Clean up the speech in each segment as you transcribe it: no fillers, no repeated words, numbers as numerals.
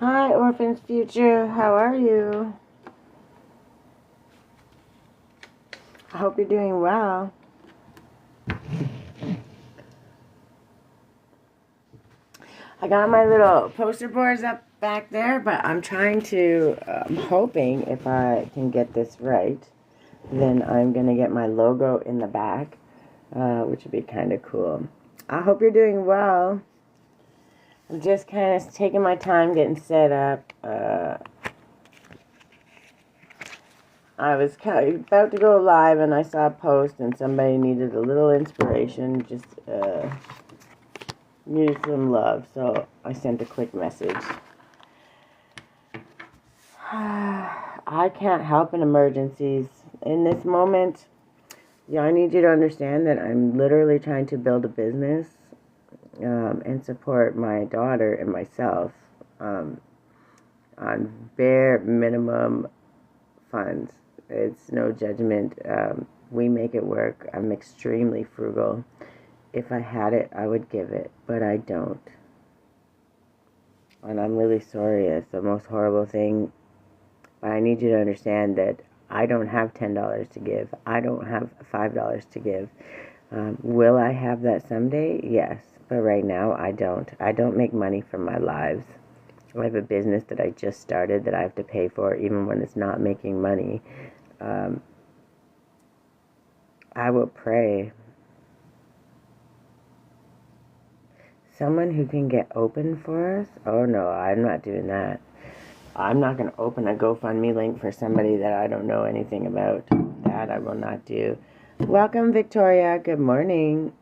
Hi, Orphan's Future. How are you? I hope you're doing well. I got my little poster boards up back there, but I'm hoping if I can get this right, then I'm going to get my logo in the back, which would be kind of cool. I hope you're doing well. I'm just kind of taking my time getting set up. I was about to go live and I saw a post and somebody needed a little inspiration, just needed some love, so I sent a quick message. I can't help in emergencies. In this moment, I need you to understand that I'm literally trying to build a business and support my daughter and myself on bare minimum funds. It's no judgment. We make it work. I'm extremely frugal. If I had it, I would give it, but I don't. And I'm really sorry. It's the most horrible thing. But I need you to understand that I don't have $10 to give. I don't have $5 to give. Will I have that someday? Yes. But right now, I don't. I don't make money from my lives. I have a business that I just started that I have to pay for even when it's not making money. I will pray. Someone who can get open for us? Oh no, I'm not doing that. I'm not going to open a GoFundMe link for somebody that I don't know anything about. That I will not do. Welcome, Victoria. Good morning.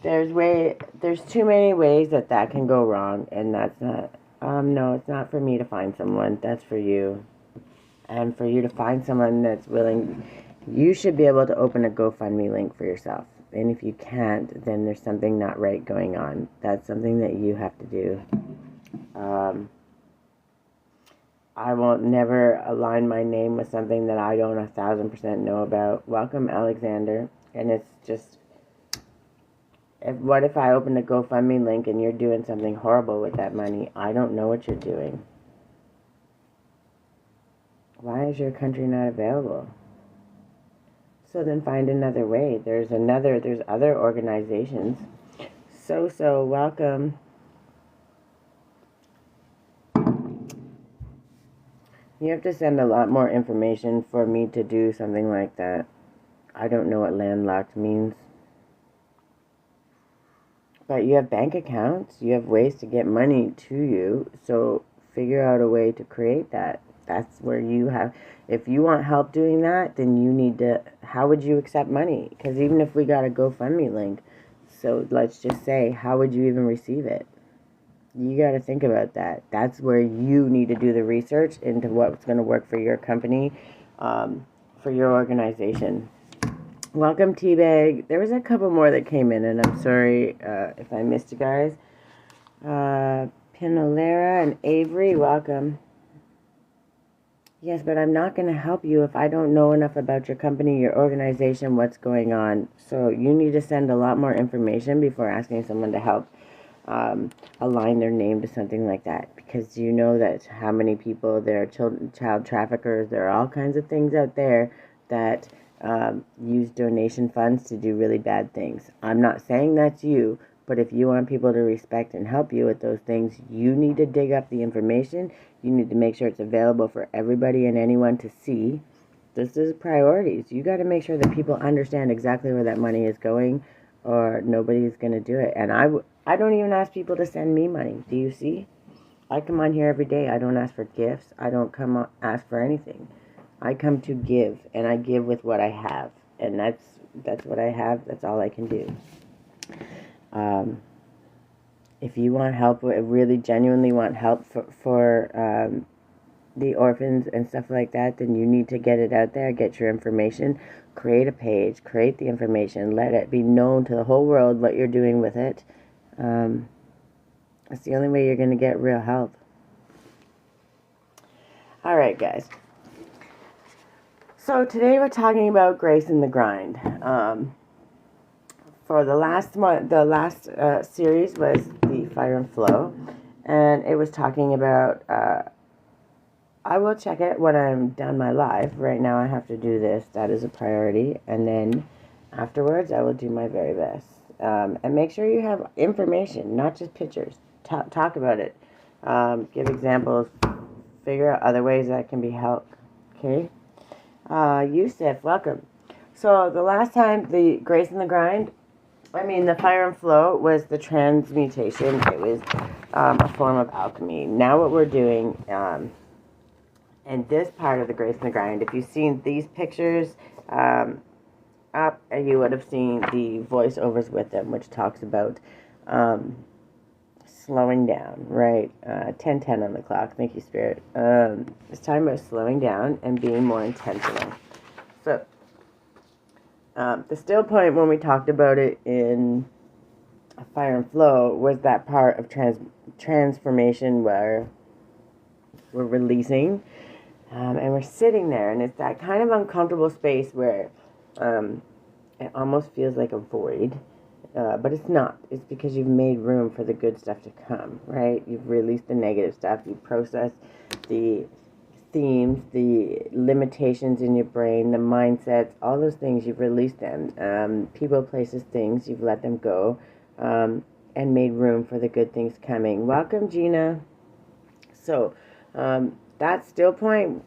There's too many ways that can go wrong, and that's not, no, it's not for me to find someone. That's for you. And for you to find someone that's willing, you should be able to open a GoFundMe link for yourself. And if you can't, then there's something not right going on. That's something that you have to do. I won't never align my name with something that I don't 1,000% know about. Welcome, Alexander. And it's just, what if I open a GoFundMe link and you're doing something horrible with that money? I don't know what you're doing. Why is your country not available? So then find another way. There's other organizations. So welcome. You have to send a lot more information for me to do something like that. I don't know what landlocked means. But you have bank accounts. You have ways to get money to you. So figure out a way to create that. That's where you have... If you want help doing that, then you need to... How would you accept money? Because even if we got a GoFundMe link, so let's just say, how would you even receive it? You got to think about that. That's where you need to do the research into what's going to work for your company, for your organization. Welcome, Teabag. There was a couple more that came in, and I'm sorry if I missed you guys. Pinolera and Avery, welcome. Yes, but I'm not going to help you if I don't know enough about your company, your organization, what's going on. So you need to send a lot more information before asking someone to help. align their name to something like that, because you know that how many people, there are child traffickers, there are all kinds of things out there that use donation funds to do really bad things. I'm not saying that's you, but if you want people to respect and help you with those things, you need to dig up the information. You need to make sure it's available for everybody and anyone to see. This is priorities. You got to make sure that people understand exactly where that money is going, or nobody's going to do it. And I don't even ask people to send me money. Do you see? I come on here every day. I don't ask for gifts. I don't ask for anything. I come to give, and I give with what I have, and that's what I have. That's all I can do. If you want help, really genuinely want help for the orphans and stuff like that, then you need to get it out there, get your information, create a page, create the information, let it be known to the whole world what you're doing with it. That's the only way you're going to get real help. All right, guys. So today we're talking about grace in the grind. For the last month, the last series was the fire and flow, and it was talking about. I will check it when I'm done my live. Right now, I have to do this. That is a priority, and then afterwards, I will do my very best. And make sure you have information, not just pictures. Talk about it. Give examples. Figure out other ways that can be helped. Okay. Yusuf, welcome. So the last time, the grace in the grind, the fire and flow was the transmutation. It was a form of alchemy. Now what we're doing, and this part of the grace in the grind, if you've seen these pictures up, you would have seen the voiceovers with them, which talks about slowing down, right? 10:10 on the clock. Thank you, Spirit. It's talking about slowing down and being more intentional. So, the still point when we talked about it in Fire and Flow was that part of transformation where we're releasing, and we're sitting there, and it's that kind of uncomfortable space where it almost feels like a void. But it's not. It's because you've made room for the good stuff to come, right? You've released the negative stuff. You've processed the themes, the limitations in your brain, the mindsets, all those things. You've released them. People, places, things. You've let them go, and made room for the good things coming. Welcome, Gina. So that still point,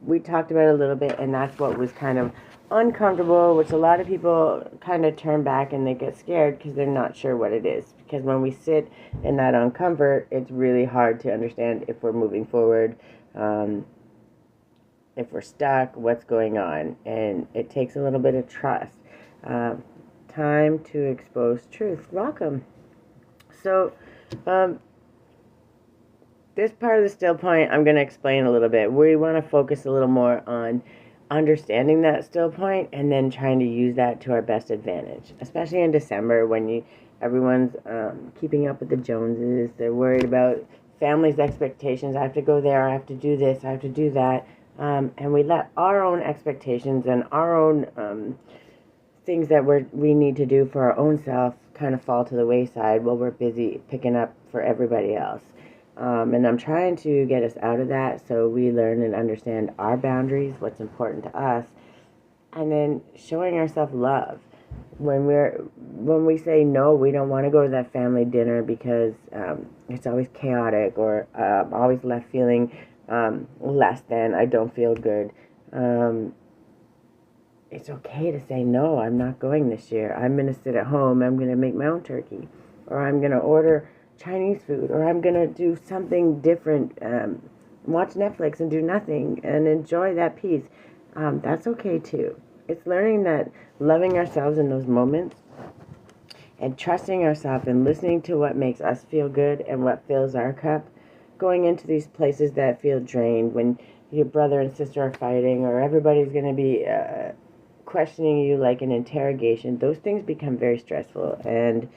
we talked about it a little bit, and that's what was kind of uncomfortable, which a lot of people kind of turn back and they get scared because they're not sure what it is. Because when we sit in that uncomfort, it's really hard to understand if we're moving forward, if we're stuck, what's going on, and it takes a little bit of trust. Time to expose truth. Welcome. So, this part of the still point, I'm going to explain a little bit. We want to focus a little more on understanding that still point and then trying to use that to our best advantage, especially in December when everyone's keeping up with the Joneses. They're worried about family's expectations. I have to go there, I have to do this, I have to do that, and we let our own expectations and our own things that we need to do for our own self kind of fall to the wayside while we're busy picking up for everybody else. And I'm trying to get us out of that so we learn and understand our boundaries, what's important to us, and then showing ourselves love. When we say no, we don't want to go to that family dinner because it's always chaotic, or always left feeling less than, I don't feel good. It's okay to say no, I'm not going this year. I'm going to sit at home, I'm going to make my own turkey, or I'm going to order Chinese food, or I'm going to do something different, watch Netflix and do nothing and enjoy that peace. That's okay too. It's learning that loving ourselves in those moments and trusting ourselves and listening to what makes us feel good and what fills our cup, going into these places that feel drained when your brother and sister are fighting, or everybody's going to be questioning you like an interrogation. Those things become very stressful, and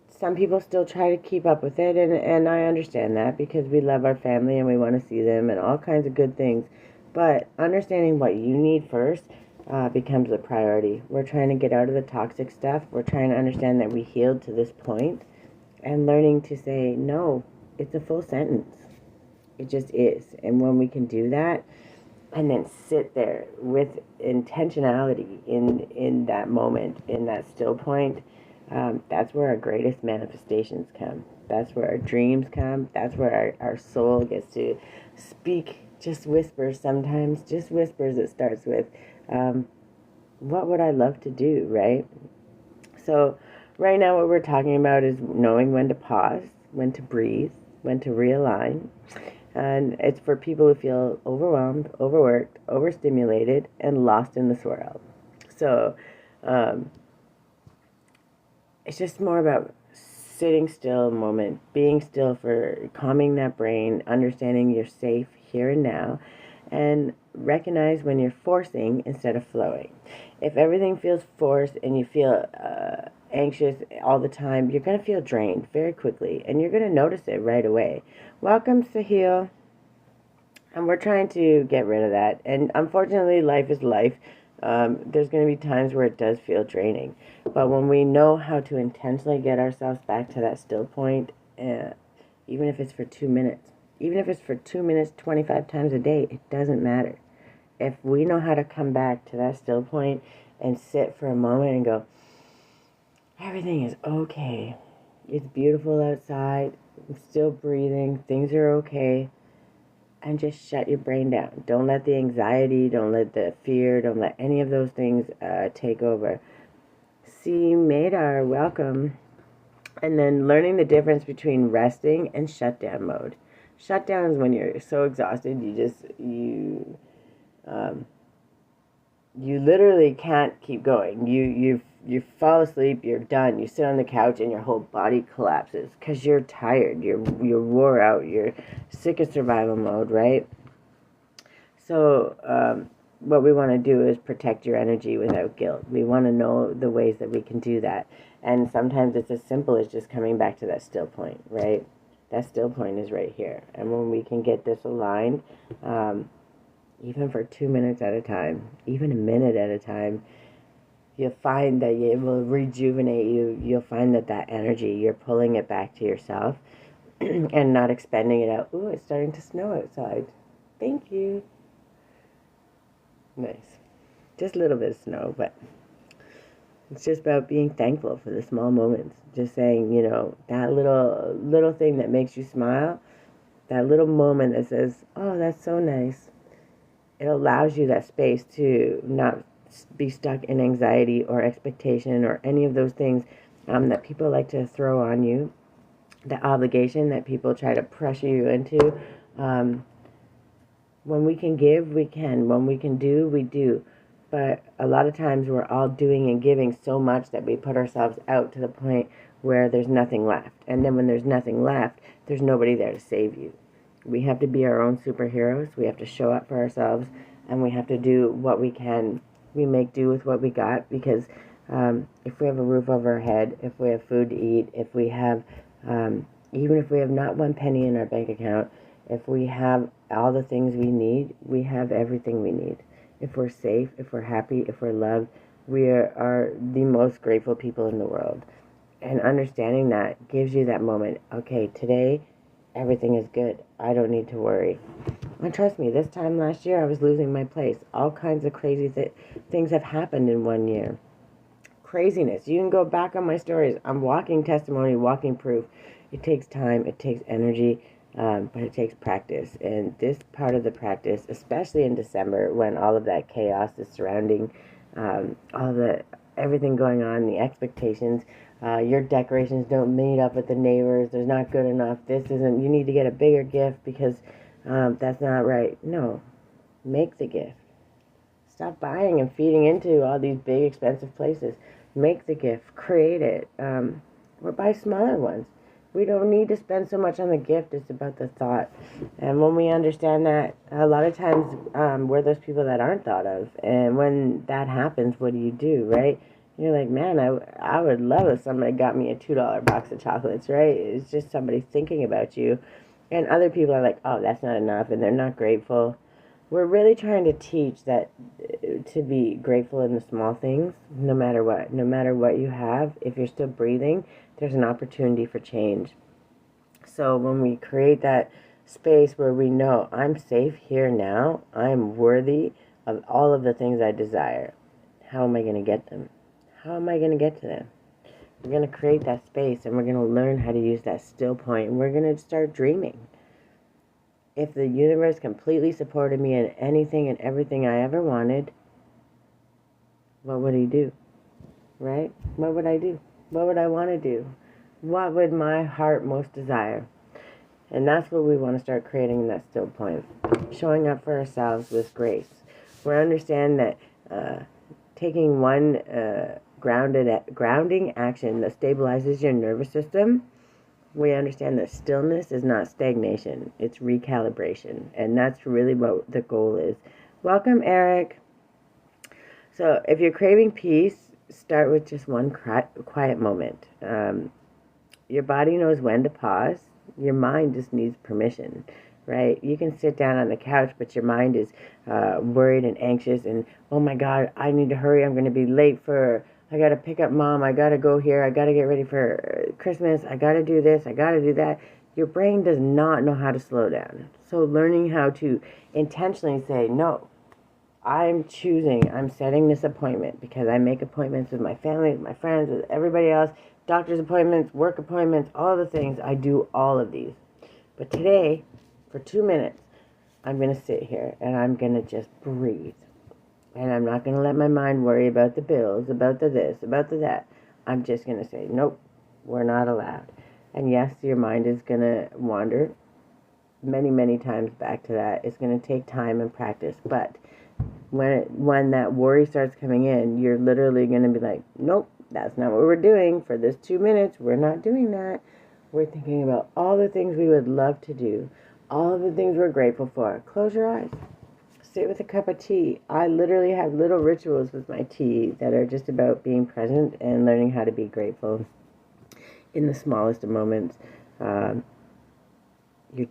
some people still try to keep up with it, and I understand that because we love our family and we want to see them and all kinds of good things. But understanding what you need first becomes a priority. We're trying to get out of the toxic stuff. We're trying to understand that we healed to this point, and learning to say, no, it's a full sentence. It just is. And when we can do that, and then sit there with intentionality in that moment, in that still point, that's where our greatest manifestations come. That's where our dreams come. That's where our soul gets to speak. Just whispers sometimes, just whispers. It starts with, what would I love to do, right? So right now what we're talking about is knowing when to pause, when to breathe, when to realign. And it's for people who feel overwhelmed, overworked, overstimulated, and lost in the swirl. So it's just more about sitting still a moment, being still, for calming that brain, understanding you're safe here and now, and recognize when you're forcing instead of flowing. If everything feels forced and you feel anxious all the time, you're going to feel drained very quickly, and you're going to notice it right away. Welcome, Sahil. And we're trying to get rid of that. And unfortunately, life is life. There's going to be times where it does feel draining. But when we know how to intentionally get ourselves back to that still point, even if it's for 2 minutes, even if it's for 2 minutes 25 times a day, it doesn't matter. If we know how to come back to that still point and sit for a moment and go, everything is okay. It's beautiful outside. I'm still breathing. Things are okay. And just shut your brain down. Don't let the anxiety, don't let the fear, don't let any of those things take over. See, Madar, welcome. And then learning the difference between resting and shutdown mode. Shutdown is when you're so exhausted, you literally can't keep going. You fall asleep, you're done. You sit on the couch and your whole body collapses because you're tired. You're wore out. You're sick of survival mode, right? So what we want to do is protect your energy without guilt. We want to know the ways that we can do that. And sometimes it's as simple as just coming back to that still point, right? That still point is right here. And when we can get this aligned, even for 2 minutes at a time, even a minute at a time, you'll find that it will rejuvenate you. You'll find that energy, you're pulling it back to yourself and not expending it out. Ooh, it's starting to snow outside. Thank you. Nice. Just a little bit of snow, but it's just about being thankful for the small moments. Just saying, that little thing that makes you smile, that little moment that says, oh, that's so nice. It allows you that space to not be stuck in anxiety or expectation or any of those things that people like to throw on you, the obligation that people try to pressure you into. When we can give, we can. When we can do, we do. But a lot of times we're all doing and giving so much that we put ourselves out to the point where there's nothing left. And then when there's nothing left, there's nobody there to save you. We have to be our own superheroes. We have to show up for ourselves, and we have to do what we can. We make do with what we got, because if we have a roof over our head, if we have food to eat, if we have, even if we have not one penny in our bank account, if we have all the things we need, we have everything we need. If we're safe, if we're happy, if we're loved, we are the most grateful people in the world. And understanding that gives you that moment. Okay, today, everything is good. I don't need to worry. And trust me, this time last year, I was losing my place. All kinds of crazy things have happened in 1 year. Craziness. You can go back on my stories. I'm walking testimony, walking proof. It takes time. It takes energy. But it takes practice. And this part of the practice, especially in December, when all of that chaos is surrounding everything going on, the expectations, your decorations don't meet up with the neighbors, there's not good enough, you need to get a bigger gift because that's not right. No, make the gift. Stop buying and feeding into all these big expensive places. Make the gift, create it, or buy smaller ones. We don't need to spend so much on the gift. It's about the thought. And when we understand that, a lot of times we're those people that aren't thought of. And when that happens, what do, right? You're like, man, I would love if somebody got me a $2 box of chocolates, right? It's just somebody thinking about you. And other people are like, oh, that's not enough, and they're not grateful. we're really trying to teach that to be grateful in the small things, no matter what. No matter what you have, if you're still breathing, there's an opportunity for change. So when we create that space where we know I'm safe here now, I'm worthy of all of the things I desire, how am I going to get them? How am I going to get to them? We're going to create that space, and we're going to learn how to use that still point, and we're going to start dreaming. If the universe completely supported me in anything and everything I ever wanted, what would he do? Right? What would I do? What would I want to do? What would my heart most desire? And that's what we want to start creating in that still point. Showing up for ourselves with grace. We understand that taking one grounding action that stabilizes your nervous system, we understand that stillness is not stagnation, it's recalibration. And that's really what the goal is. Welcome, Eric. So if you're craving peace, start with just one quiet moment. Your body knows when to pause. Your mind just needs permission, right? You can sit down on the couch, but your mind is worried and anxious and, oh my God, I need to hurry. I'm going to be late I got to pick up mom. I got to go here. I got to get ready for Christmas. I got to do this. I got to do that. Your brain does not know how to slow down. So learning how to intentionally say, no, I'm setting this appointment because I make appointments with my family, with my friends, with everybody else, doctor's appointments, work appointments, all the things. I do all of these. But today, for 2 minutes, I'm going to sit here and I'm going to just breathe. And I'm not going to let my mind worry about the bills, about the this, about the that. I'm just going to say, nope, we're not allowed. And yes, your mind is going to wander many, many times back to that. It's going to take time and practice. But when that worry starts coming in, you're literally going to be like, nope, that's not what we're doing. For this 2 minutes, we're not doing that. We're thinking about all the things we would love to do, all of the things we're grateful for. Close your eyes. Sit with a cup of tea. I literally have little rituals with my tea that are just about being present and learning how to be grateful in the smallest of moments. You're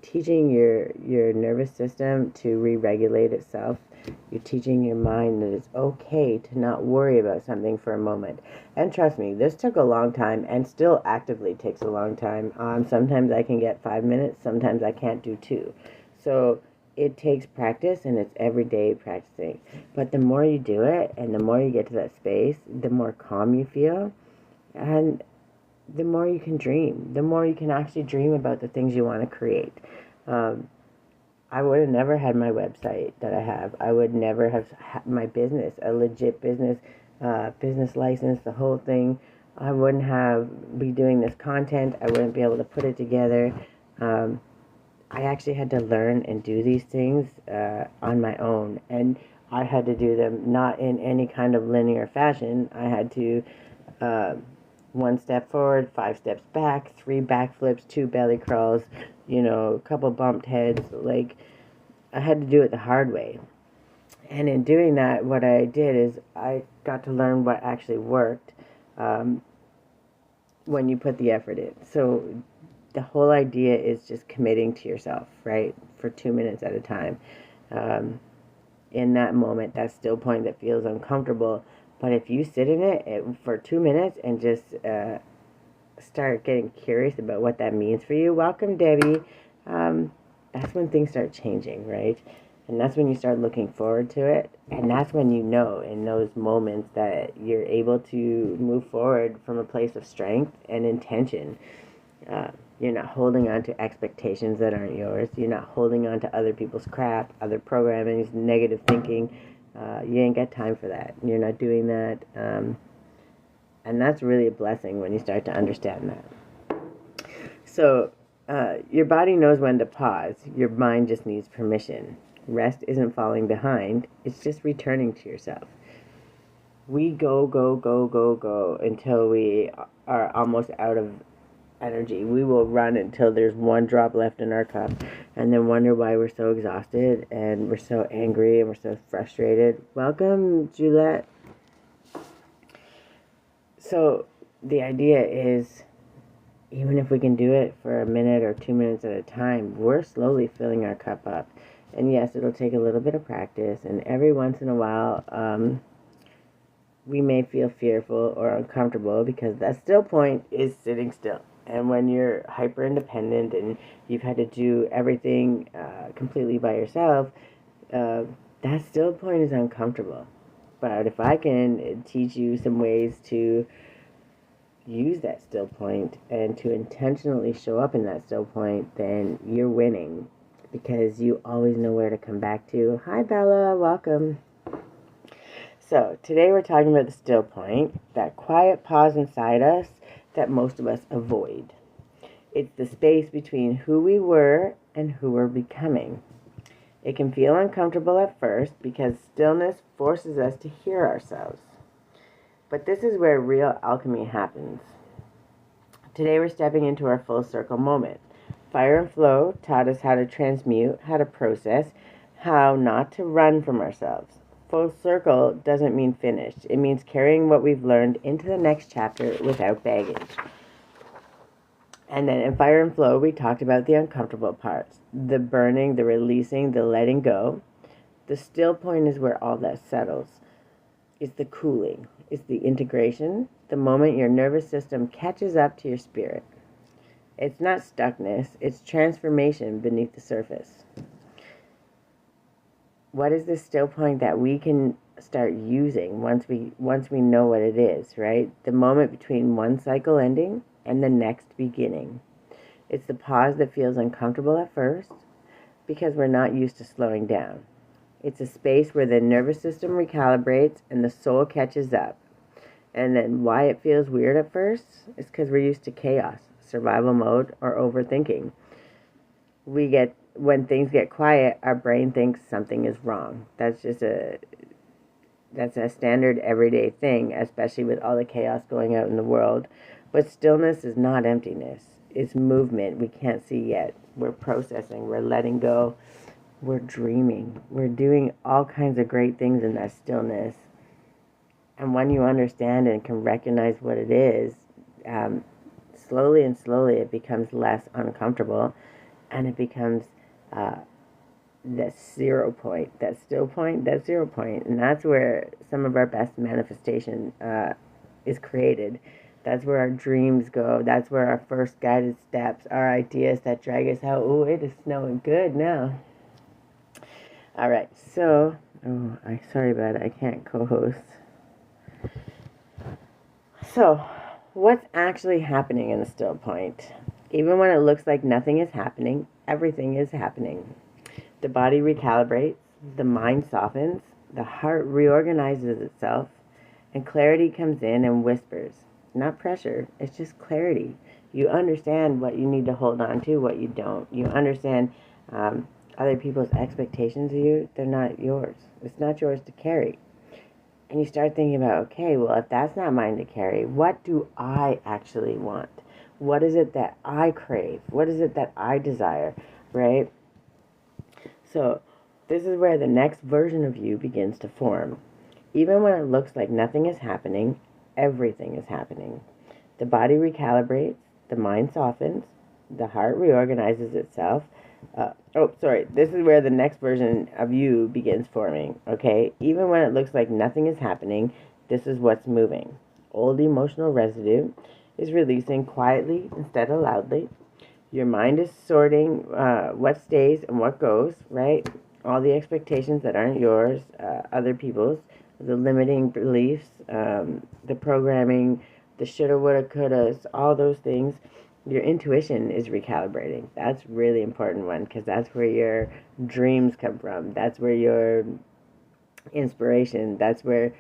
teaching your nervous system to re-regulate itself. You're teaching your mind that it's okay to not worry about something for a moment. And trust me, this took a long time and still actively takes a long time. Sometimes I can get 5 minutes, sometimes I can't do 2. So it takes practice, and it's everyday practicing. But the more you do it and the more you get to that space, the more calm you feel, and the more you can dream, the more you can actually dream about the things you want to create. I would have never had my website that I have. I would never have my business, a legit business, business license, the whole thing. I wouldn't be doing this content. I wouldn't be able to put it together. I actually had to learn and do these things on my own. And I had to do them not in any kind of linear fashion. I had to 1 step forward, 5 steps back, 3 backflips, 2 belly crawls, a couple bumped heads. Like, I had to do it the hard way. And in doing that, what I did is I got to learn what actually worked when you put the effort in. So the whole idea is just committing to yourself, right, for 2 minutes at a time. In that moment, that still point that feels uncomfortable. But if you sit in it for 2 minutes and just start getting curious about what that means for you, welcome, Debbie. That's when things start changing, right? And that's when you start looking forward to it. And that's when you know in those moments that you're able to move forward from a place of strength and intention. You're not holding on to expectations that aren't yours. You're not holding on to other people's crap, other programming, negative thinking. You ain't got time for that. You're not doing that. And that's really a blessing when you start to understand that. So your body knows when to pause. Your mind just needs permission. Rest isn't falling behind. It's just returning to yourself. We go until we are almost out of energy. We will run until there's 1 drop left in our cup and then wonder why we're so exhausted and we're so angry and we're so frustrated. Welcome, Juliet. So the idea is, even if we can do it for a minute or 2 minutes at a time, we're slowly filling our cup up. And yes, it'll take a little bit of practice, and every once in a while, we may feel fearful or uncomfortable because that still point is sitting still. And when you're hyper independent and you've had to do everything completely by yourself, that still point is uncomfortable. But if I can teach you some ways to use that still point and to intentionally show up in that still point, then you're winning because you always know where to come back to. Hi, Bella. Welcome. So, today we're talking about the still point, that quiet pause inside us that most of us avoid. It's the space between who we were and who we're becoming. It can feel uncomfortable at first because stillness forces us to hear ourselves. But this is where real alchemy happens. Today we're stepping into our full circle moment. Fire and Flow taught us how to transmute, how to process, how not to run from ourselves. Full circle doesn't mean finished. It means carrying what we've learned into the next chapter without baggage. And then in Fire and Flow, we talked about the uncomfortable parts, the burning, the releasing, the letting go. The still point is where all that settles. It's the cooling. It's the integration, the moment your nervous system catches up to your spirit. It's not stuckness, it's transformation beneath the surface. What is the still point that we can start using once we know what it is, right? The moment between one cycle ending and the next beginning. It's the pause that feels uncomfortable at first because we're not used to slowing down. It's a space where the nervous system recalibrates and the soul catches up. And then why it feels weird at first is because we're used to chaos, survival mode, or overthinking. When things get quiet, our brain thinks something is wrong. That's a standard everyday thing, especially with all the chaos going out in the world. But stillness is not emptiness. It's movement we can't see yet. We're processing, we're letting go, we're dreaming. We're doing all kinds of great things in that stillness. And when you understand and can recognize what it is, slowly and slowly it becomes less uncomfortable, and it becomes that 0 point, that still point, that 0 point. And that's where some of our best manifestation is created. That's where our dreams go. That's where our first guided steps, our ideas that drag us out. Oh, it is snowing good now. All right, so, sorry about it. I can't co-host. So, what's actually happening in the still point? Even when it looks like nothing is happening, everything is happening. The body recalibrates, the mind softens, the heart reorganizes itself, and clarity comes in and whispers. Not pressure, it's just clarity. You understand what you need to hold on to, what you don't. You understand other people's expectations of you, they're not yours. It's not yours to carry. And you start thinking about, okay, well, if that's not mine to carry, what do I actually want? What is it that I crave? What is it that I desire, right? So this is where the next version of you begins to form. Even when it looks like nothing is happening, everything is happening. The body recalibrates, the mind softens, the heart reorganizes itself. This is where the next version of you begins forming, okay? Even when it looks like nothing is happening, this is what's moving. Old emotional residue is releasing quietly instead of loudly. Your mind is sorting what stays and what goes, right? All the expectations that aren't yours, other people's, the limiting beliefs, the programming, the shoulda, woulda, couldas, all those things. Your intuition is recalibrating. That's really important one because that's where your dreams come from. That's where your inspiration, that's where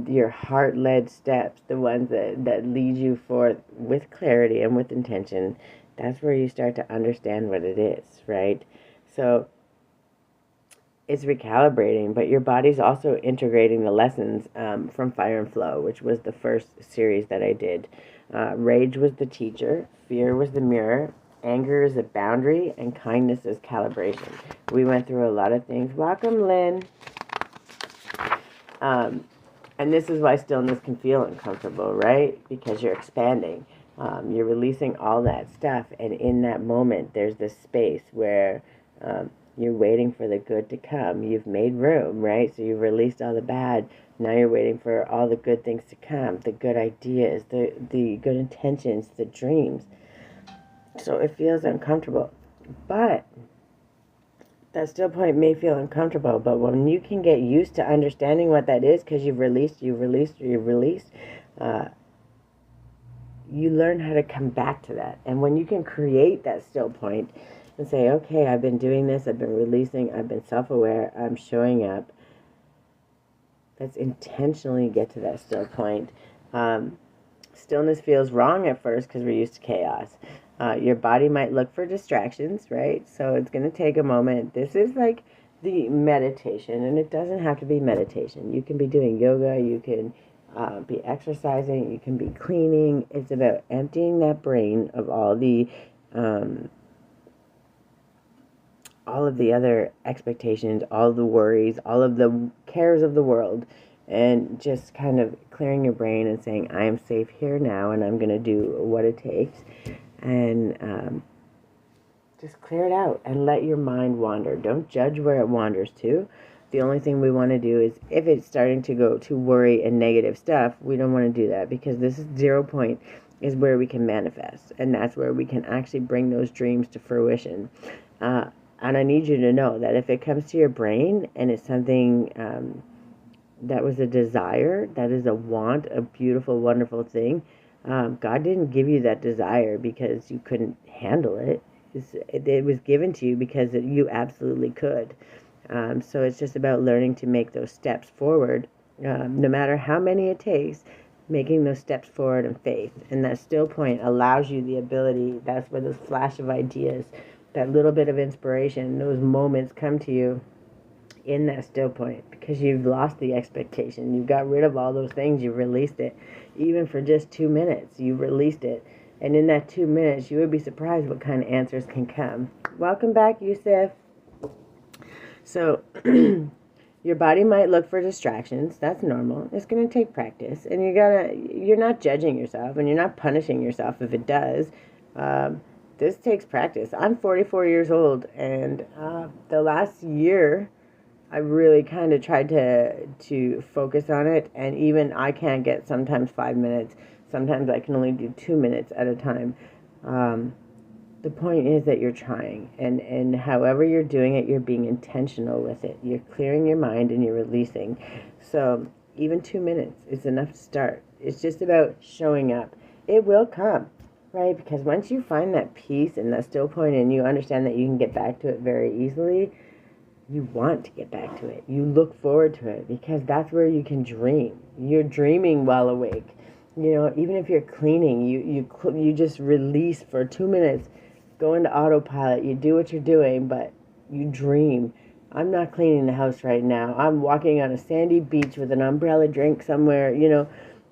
your heart-led steps, the ones that lead you forth with clarity and with intention, that's where you start to understand what it is, right? So it's recalibrating, but your body's also integrating the lessons from Fire and Flow, which was the first series that I did. Rage was the teacher, fear was the mirror, anger is a boundary, and kindness is calibration. We went through a lot of things. Welcome, Lynn. And this is why stillness can feel uncomfortable, right? Because you're expanding. You're releasing all that stuff, and in that moment, there's this space where You're waiting for the good to come. You've made room, right? So you've released all the bad. Now you're waiting for all the good things to come, the good ideas, the good intentions, the dreams. So it feels uncomfortable. But that still point may feel uncomfortable, but when you can get used to understanding what that is, because you've released, you learn how to come back to that. And when you can create that still point and say, okay, I've been doing this, I've been releasing, I've been self-aware, I'm showing up, let's intentionally get to that still point. Stillness feels wrong at first because we're used to chaos. Your body might look for distractions, right? So it's going to take a moment. This is like the meditation, and it doesn't have to be meditation. You can be doing yoga, you can be exercising, you can be cleaning. It's about emptying that brain of all of the other expectations, all of the worries, all of the cares of the world, and just kind of clearing your brain and saying, I am safe here now, and I'm going to do what it takes. And just clear it out and let your mind wander. Don't judge where it wanders to. The only thing we want to do is, if it's starting to go to worry and negative stuff, we don't want to do that, because this is 0 point is where we can manifest, and that's where we can actually bring those dreams to fruition. And I need you to know that if it comes to your brain and it's something that was a desire, that is a want, a beautiful, wonderful thing, God didn't give you that desire because you couldn't handle it. It was given to you because you absolutely could. So it's just about learning to make those steps forward, no matter how many it takes, making those steps forward in faith. And that still point allows you the ability, that's where those flash of ideas, that little bit of inspiration, those moments come to you in that still point, because you've lost the expectation. You got rid of all those things. You released it. Even for just 2 minutes, you released it. And in that 2 minutes, you would be surprised what kind of answers can come. Welcome back, Yusuf. So your body might look for distractions. That's normal. It's going to take practice. And you're not judging yourself, and you're not punishing yourself if it does. This takes practice. I'm 44 years old, and the last year I really kind of tried to focus on it, and even I can't get sometimes 5 minutes. Sometimes I can only do 2 minutes at a time. The point is that you're trying, and however you're doing it, you're being intentional with it. You're clearing your mind and you're releasing. So even 2 minutes is enough to start. It's just about showing up. It will come, right? Because once you find that peace and that still point, and you understand that you can get back to it very easily, you want to get back to it. You look forward to it, because that's where you can dream. You're dreaming while awake. You know, even if you're cleaning, you just release for 2 minutes, go into autopilot, you do what you're doing, but you dream. I'm not cleaning the house right now. I'm walking on a sandy beach with an umbrella drink somewhere. You know,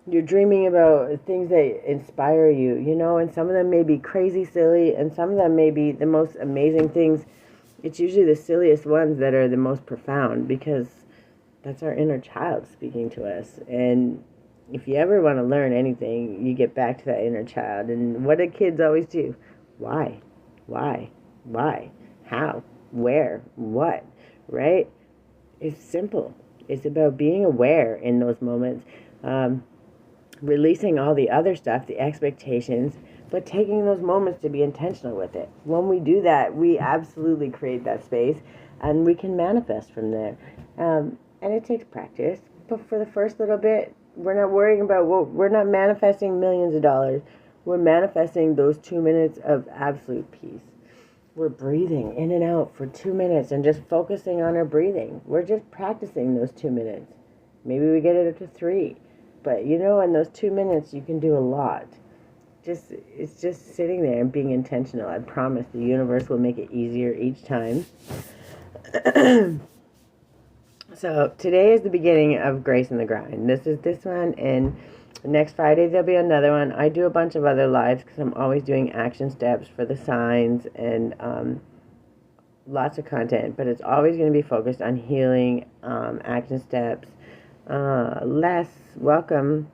you're dreaming about things that inspire you, you know, and some of them may be crazy silly, and some of them may be the most amazing things. It's usually the silliest ones that are the most profound, because that's our inner child speaking to us. And if you ever want to learn anything, you get back to that inner child. And what do kids always do? Why? Why? Why? How? Where? What? Right? It's simple. It's about being aware in those moments, releasing all the other stuff, the expectations, but taking those moments to be intentional with it. When we do that, we absolutely create that space, and we can manifest from there. And it takes practice, but for the first little bit, we're not worrying about we're not manifesting millions of dollars. We're manifesting those 2 minutes of absolute peace. We're breathing in and out for 2 minutes and just focusing on our breathing. We're just practicing those 2 minutes. Maybe we get it up to 3. But you know, in those 2 minutes, you can do a lot. It's just sitting there and being intentional. I promise the universe will make it easier each time. So today is the beginning of Grace in the Grind. This is this one, and next Friday there'll be another one. I do a bunch of other lives because I'm always doing action steps for the signs, and lots of content, but it's always going to be focused on healing, action steps, less welcome.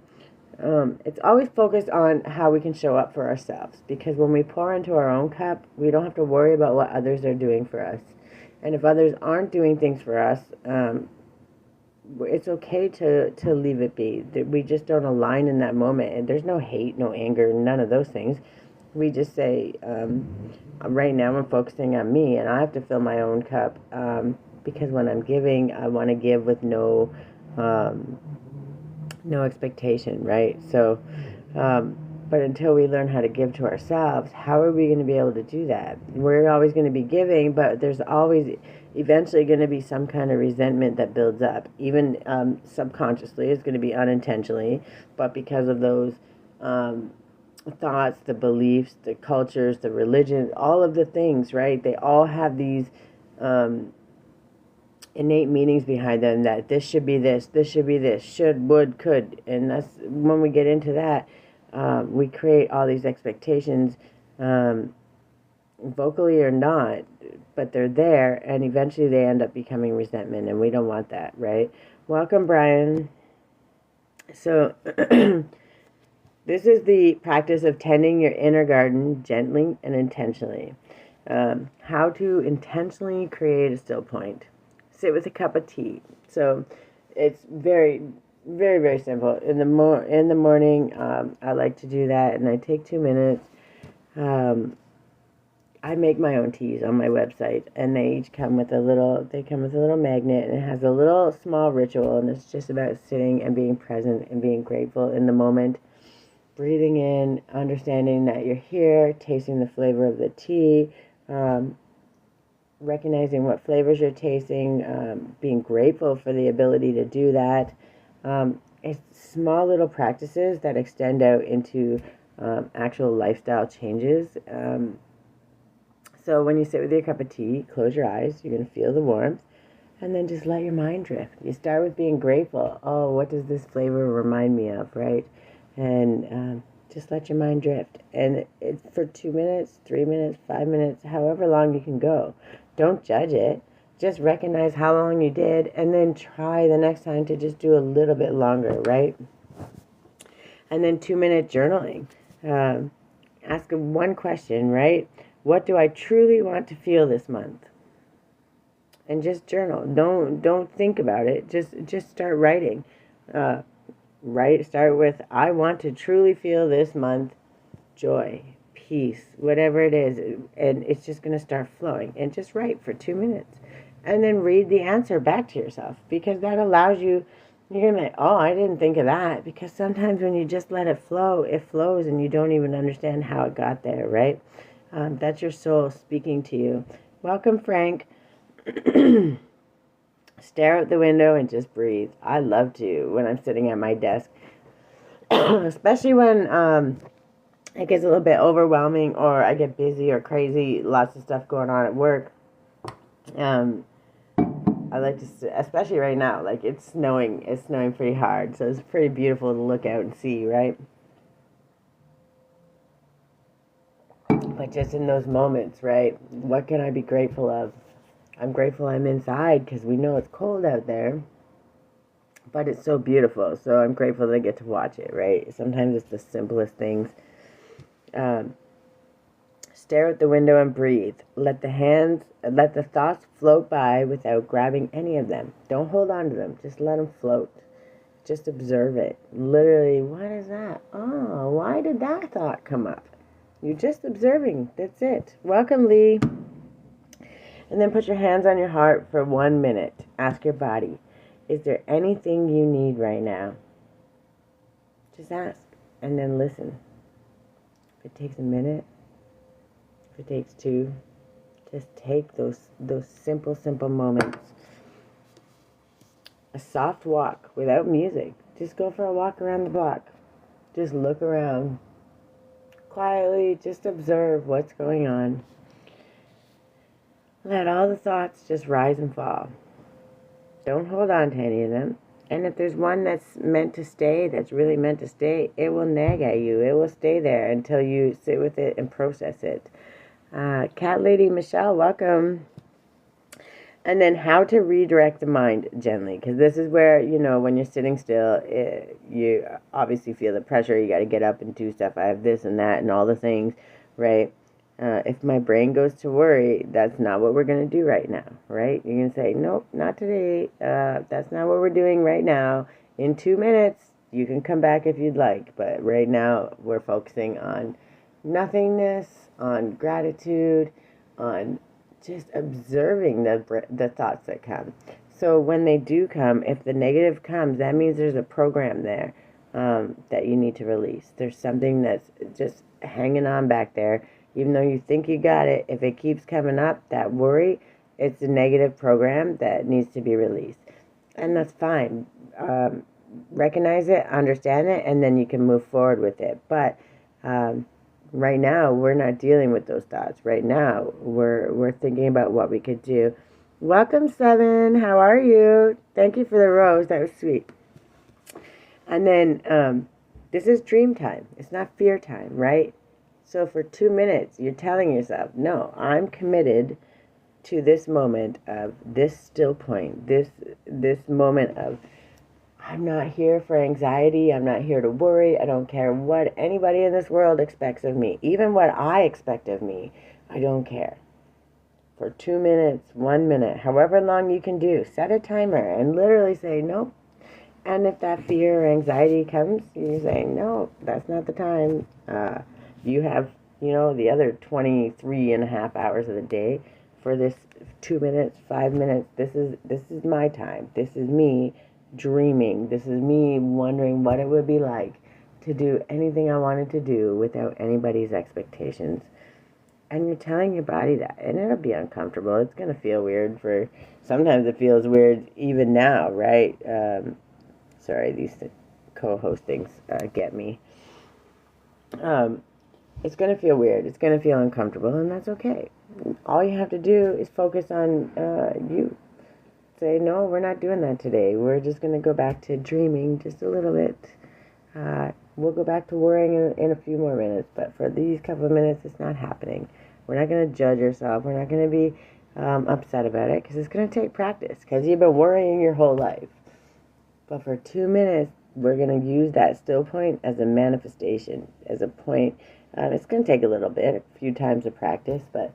It's always focused on how we can show up for ourselves, because when we pour into our own cup, we don't have to worry about what others are doing for us. And if others aren't doing things for us, it's okay to leave it be. We just don't align in that moment. And there's no hate, no anger, none of those things. We just say, right now I'm focusing on me, and I have to fill my own cup, because when I'm giving, I want to give with no expectation, right? So, but until we learn how to give to ourselves, how are we going to be able to do that? We're always going to be giving, but there's always eventually going to be some kind of resentment that builds up. Even subconsciously, it's going to be unintentionally, but because of those thoughts, the beliefs, the cultures, the religion, all of the things, right? They all have these innate meanings behind them, that this should be this should be this, should, would, could. And that's when we get into that, we create all these expectations, vocally or not, but they're there, and eventually they end up becoming resentment, and we don't want that, right? Welcome, Brian. So this is the practice of tending your inner garden gently and intentionally. How to intentionally create a still point. Sit with a cup of tea. So it's very, very, very simple. In the morning, I like to do that, and I take 2 minutes. I make my own teas on my website, and they each come with a little magnet, and it has a little small ritual, and it's just about sitting and being present and being grateful in the moment. Breathing in, understanding that you're here, tasting the flavor of the tea, recognizing what flavors you're tasting, being grateful for the ability to do that. It's small little practices that extend out into actual lifestyle changes. So when you sit with your cup of tea, close your eyes, you're going to feel the warmth, and then just let your mind drift. You start with being grateful. Oh, what does this flavor remind me of, right? And just let your mind drift. And it's for 2 minutes, 3 minutes, 5 minutes, however long you can go. Don't judge it. Just recognize how long you did, and then try the next time to just do a little bit longer, right? And then 2-minute journaling. Ask one question, right? What do I truly want to feel this month? And just journal. Don't think about it. Just start writing. Start with, I want to truly feel this month joy, peace, whatever it is, and it's just going to start flowing. And just write for 2 minutes, and then read the answer back to yourself, because that allows you. You're going to be like, oh, I didn't think of that, because sometimes when you just let it flow, it flows, and you don't even understand how it got there, right? That's your soul speaking to you. Welcome, Frank. Stare out the window and just breathe. I love to when I'm sitting at my desk, especially when it gets a little bit overwhelming, or I get busy or crazy, lots of stuff going on at work. I like to, especially right now, like it's snowing pretty hard, so it's pretty beautiful to look out and see, right? But just in those moments, right? What can I be grateful of? I'm grateful I'm inside, because we know it's cold out there, but it's so beautiful. So I'm grateful that I get to watch it, right? Sometimes it's the simplest things. Stare out the window and breathe. Let the thoughts float by without grabbing any of them. Don't hold on to them. Just let them float. Just observe it. Literally, what is that? Oh, why did that thought come up? You're just observing. That's it. Welcome, Lee. And then put your hands on your heart for 1 minute. Ask your body, is there anything you need right now? Just ask, and then listen. If it takes a minute, if it takes 2, just take those simple moments. A soft walk without music. Just go for a walk around the block. Just look around. Quietly, just observe what's going on. Let all the thoughts just rise and fall. Don't hold on to any of them. And if there's one that's meant to stay, that's really meant to stay, it will nag at you. It will stay there until you sit with it and process it. Cat Lady Michelle, welcome. And then how to redirect the mind gently. Because this is where, when you're sitting still, you obviously feel the pressure. You got to get up and do stuff. I have this and that and all the things, right? If my brain goes to worry, that's not what we're going to do right now, right? You're going to say, nope, not today. That's not what we're doing right now. In 2 minutes, you can come back if you'd like. But right now, we're focusing on nothingness, on gratitude, on just observing the thoughts that come. So when they do come, if the negative comes, that means there's a program there that you need to release. There's something that's just hanging on back there. Even though you think you got it, if it keeps coming up, that worry, it's a negative program that needs to be released. And that's fine. Recognize it, understand it, and then you can move forward with it. But right now, we're not dealing with those thoughts. Right now, we're thinking about what we could do. Welcome, Seven. How are you? Thank you for the rose. That was sweet. And then this is dream time. It's not fear time, right? So for 2 minutes, you're telling yourself, no, I'm committed to this moment of this still point, this moment of I'm not here for anxiety. I'm not here to worry. I don't care what anybody in this world expects of me. Even what I expect of me, I don't care. For 2 minutes, 1 minute, however long you can do, set a timer and literally say, nope. And if that fear or anxiety comes, you say, no, that's not the time. You have, the other 23 and a half hours of the day for this 2 minutes, 5 minutes. This is my time. This is me dreaming. This is me wondering what it would be like to do anything I wanted to do without anybody's expectations. And you're telling your body that, and it'll be uncomfortable. It's going to feel weird sometimes it feels weird even now, right? Sorry, these co-hostings get me. It's going to feel weird. It's going to feel uncomfortable, and that's okay. All you have to do is focus on you. Say, no, we're not doing that today. We're just going to go back to dreaming just a little bit. We'll go back to worrying in a few more minutes, but for these couple of minutes, it's not happening. We're not going to judge ourselves. We're not going to be upset about it, because it's going to take practice, because you've been worrying your whole life. But for 2 minutes, we're going to use that still point as a manifestation, as a point. It's going to take a little bit, a few times of practice, but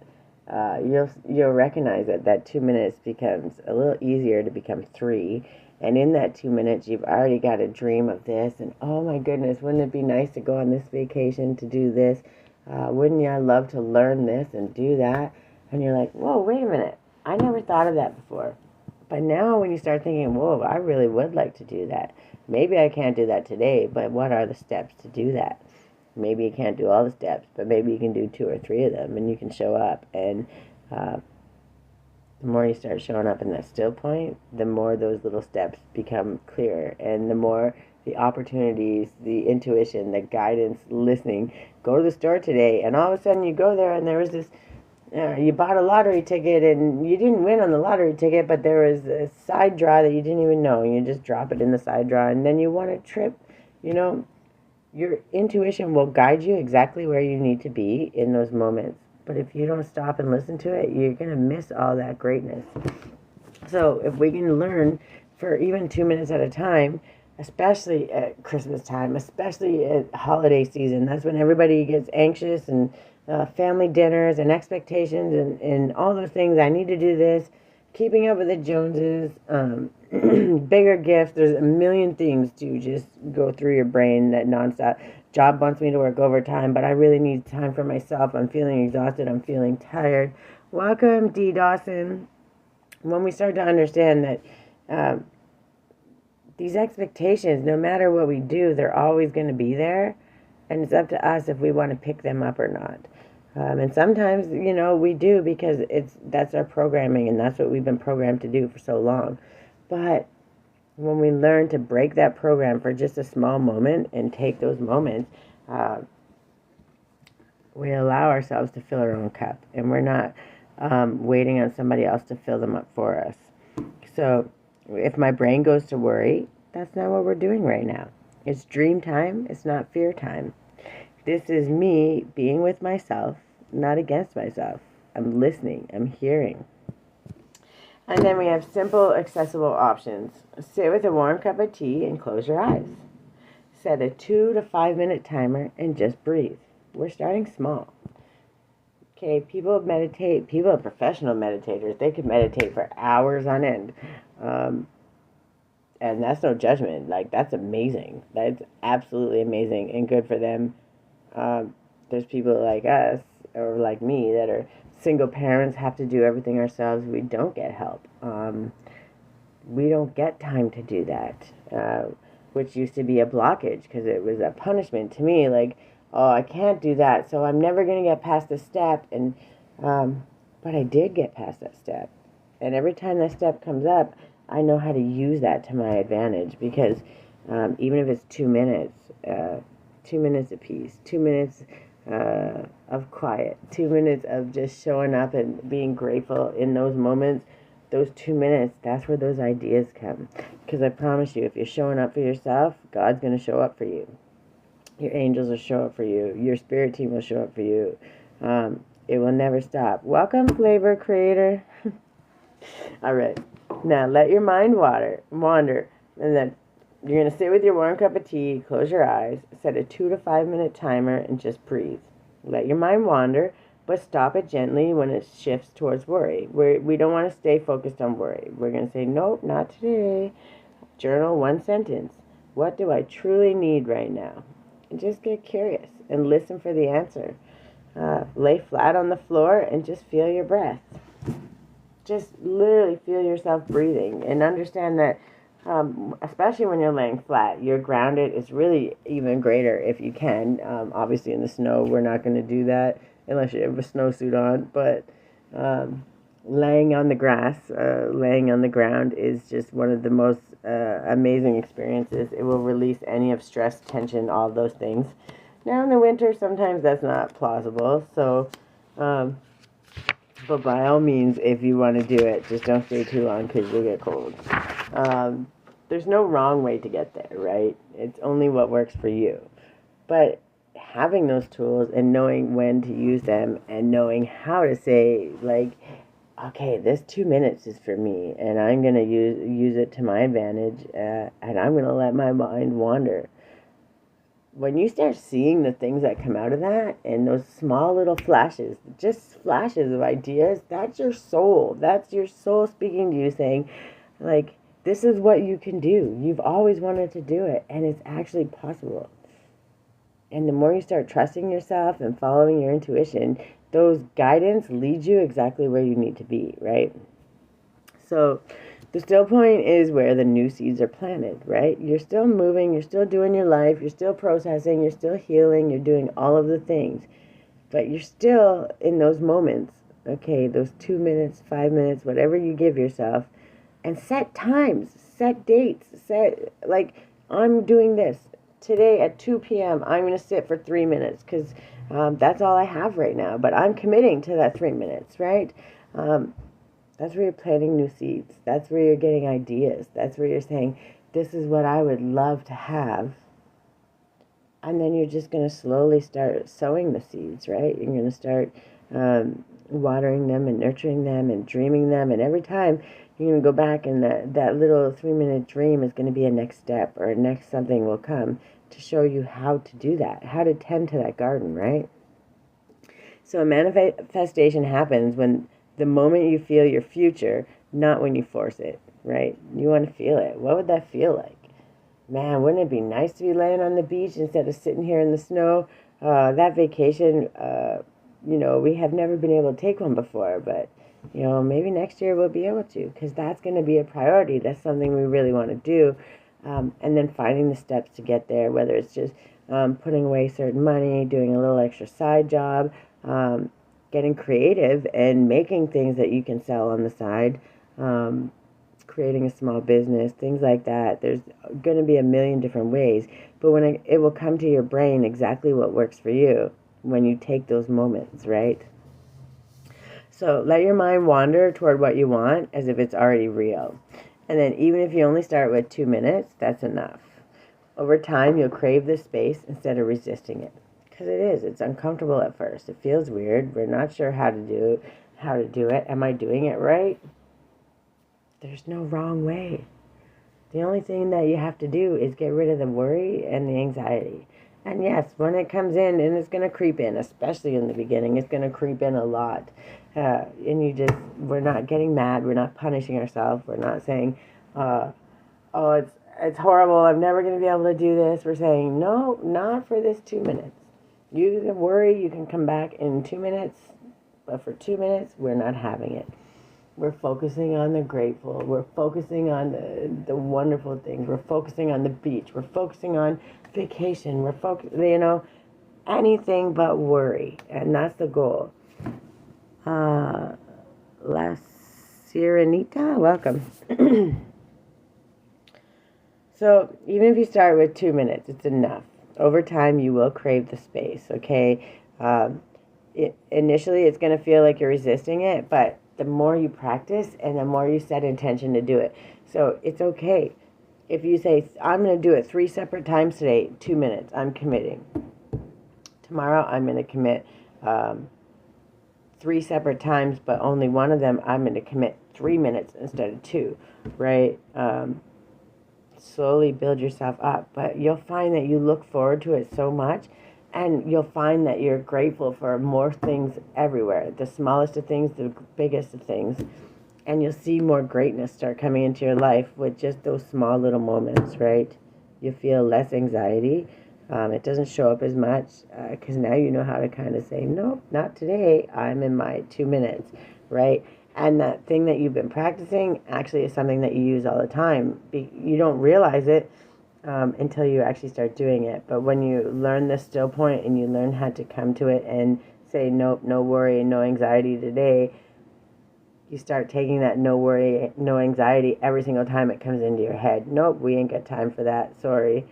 you'll recognize that 2 minutes becomes a little easier to become 3. And in that 2 minutes, you've already got a dream of this. And oh my goodness, wouldn't it be nice to go on this vacation to do this? Wouldn't I love to learn this and do that? And you're like, whoa, wait a minute. I never thought of that before. But now when you start thinking, whoa, I really would like to do that. Maybe I can't do that today, but what are the steps to do that? Maybe you can't do all the steps, but maybe you can do 2 or 3 of them, and you can show up. And the more you start showing up in that still point, the more those little steps become clearer, and the more the opportunities, the intuition, the guidance, listening. Go to the store today, and all of a sudden you go there, and there was this you bought a lottery ticket and you didn't win on the lottery ticket, but there was a side draw that you didn't even know. You just drop it in the side draw, and then you won a trip. Your intuition will guide you exactly where you need to be in those moments. But if you don't stop and listen to it, you're going to miss all that greatness. So if we can learn for even 2 minutes at a time, especially at Christmas time, especially at holiday season, that's when everybody gets anxious, and family dinners and expectations and all those things. I need to do this. Keeping up with the Joneses, bigger gifts. There's a million things to just go through your brain that nonstop. Job wants me to work overtime, but I really need time for myself. I'm feeling exhausted. I'm feeling tired. Welcome, D. Dawson. When we start to understand that these expectations, no matter what we do, they're always going to be there. And it's up to us if we want to pick them up or not. And sometimes, we do, because that's our programming, and that's what we've been programmed to do for so long. But when we learn to break that program for just a small moment and take those moments, we allow ourselves to fill our own cup, and we're not waiting on somebody else to fill them up for us. So if my brain goes to worry, that's not what we're doing right now. It's dream time. It's not fear time. This is me being with myself, not against myself. I'm listening. I'm hearing. And then we have simple, accessible options. Sit with a warm cup of tea and close your eyes. Set a 2 to 5 minute timer and just breathe. We're starting small. Okay, people meditate, people are professional meditators. They can meditate for hours on end. And that's no judgment. Like, that's amazing. That's absolutely amazing and good for them. There's people like us, or like me, that are single parents, have to do everything ourselves. We don't get help. We don't get time to do that, which used to be a blockage because it was a punishment to me. Like, oh, I can't do that, so I'm never going to get past the step. And but I did get past that step, and every time that step comes up, I know how to use that to my advantage, because even if it's 2 minutes, 2 minutes apiece, 2 minutes of quiet, 2 minutes of just showing up and being grateful in those moments, those 2 minutes, that's where those ideas come. Because I promise you, if you're showing up for yourself, God's going to show up for you. Your angels will show up for you. Your spirit team will show up for you. It will never stop. Welcome, Flavor Creator. All right. Now, let your mind wander. And then you're going to sit with your warm cup of tea, close your eyes, set a 2 to 5 minute timer, and just breathe. Let your mind wander, but stop it gently when it shifts towards worry. We don't want to stay focused on worry. We're going to say, nope, not today. Journal one sentence. What do I truly need right now? And just get curious and listen for the answer. Lay flat on the floor and just feel your breath. Just literally feel yourself breathing, and understand that especially when you're laying flat, you're grounded. It's really even greater if you can. Obviously in the snow, we're not going to do that unless you have a snowsuit on, but laying on the grass, laying on the ground is just one of the most amazing experiences. It will release any of stress, tension, all those things. Now in the winter, sometimes that's not plausible, so but by all means, if you want to do it, just don't stay too long because you'll get cold. There's no wrong way to get there, right? It's only what works for you. But having those tools and knowing when to use them and knowing how to say, like, okay, this 2 minutes is for me, and I'm going to use it to my advantage, and I'm going to let my mind wander. When you start seeing the things that come out of that, and those small little flashes, just flashes of ideas, that's your soul. That's your soul speaking to you, saying, like, this is what you can do. You've always wanted to do it, and it's actually possible. And the more you start trusting yourself and following your intuition, those guidance lead you exactly where you need to be, right? So the still point is where the new seeds are planted, right? You're still moving, you're still doing your life, you're still processing, you're still healing, you're doing all of the things. But you're still in those moments, okay, those 2 minutes, 5 minutes, whatever you give yourself, and set times, set dates, set, like, I'm doing this. Today at 2 p.m., I'm going to sit for 3 minutes because that's all I have right now. But I'm committing to that 3 minutes, right? That's where you're planting new seeds. That's where you're getting ideas. That's where you're saying, this is what I would love to have. And then you're just going to slowly start sowing the seeds, right? You're going to start watering them and nurturing them and dreaming them. And every time you're going to go back, and that little 3 minute dream is going to be a next step, or next something will come to show you how to do that, how to tend to that garden, right? So a manifestation happens when the moment you feel your future, not when you force it, right? You want to feel it. What would that feel like? Man, wouldn't it be nice to be laying on the beach instead of sitting here in the snow? That vacation, we have never been able to take one before, but, maybe next year we'll be able to, because that's going to be a priority. That's something we really want to do. And then finding the steps to get there, whether it's just putting away certain money, doing a little extra side job, getting creative and making things that you can sell on the side, creating a small business, things like that. There's going to be a million different ways, but when it will come to your brain exactly what works for you when you take those moments, right? So let your mind wander toward what you want as if it's already real. And then even if you only start with 2 minutes, that's enough. Over time, you'll crave this space instead of resisting it. Because it's uncomfortable at first. It feels weird. We're not sure how to do it. Am I doing it right? There's no wrong way. The only thing that you have to do is get rid of the worry and the anxiety. And yes, when it comes in, and it's going to creep in, especially in the beginning, it's going to creep in a lot. And we're not getting mad. We're not punishing ourselves. We're not saying, oh, it's horrible. I'm never going to be able to do this. We're saying, no, not for this 2 minutes. You can worry. You can come back in 2 minutes. But for 2 minutes, we're not having it. We're focusing on the grateful. We're focusing on the wonderful things. We're focusing on the beach. We're focusing on vacation. We're anything but worry. And that's the goal. La Sirenita, welcome. So even if you start with 2 minutes, it's enough. Over time, you will crave the space, okay? Initially, it's going to feel like you're resisting it, but the more you practice and the more you set intention to do it. So it's okay. If you say, I'm going to do it 3 separate times today, 2 minutes, I'm committing. Tomorrow, I'm going to commit 3 separate times, but only one of them, I'm going to commit 3 minutes instead of 2, right? Slowly build yourself up, but you'll find that you look forward to it so much, and you'll find that you're grateful for more things everywhere, the smallest of things, the biggest of things, and you'll see more greatness start coming into your life with just those small little moments, right? You feel less anxiety. It doesn't show up as much because now you know how to kind of say, nope, not today. I'm in my 2 minutes, right? And that thing that you've been practicing actually is something that you use all the time. You don't realize it until you actually start doing it. But when you learn the still point and you learn how to come to it and say, nope, no worry, no anxiety today, you start taking that no worry, no anxiety every single time it comes into your head. Nope, we ain't got time for that. Sorry.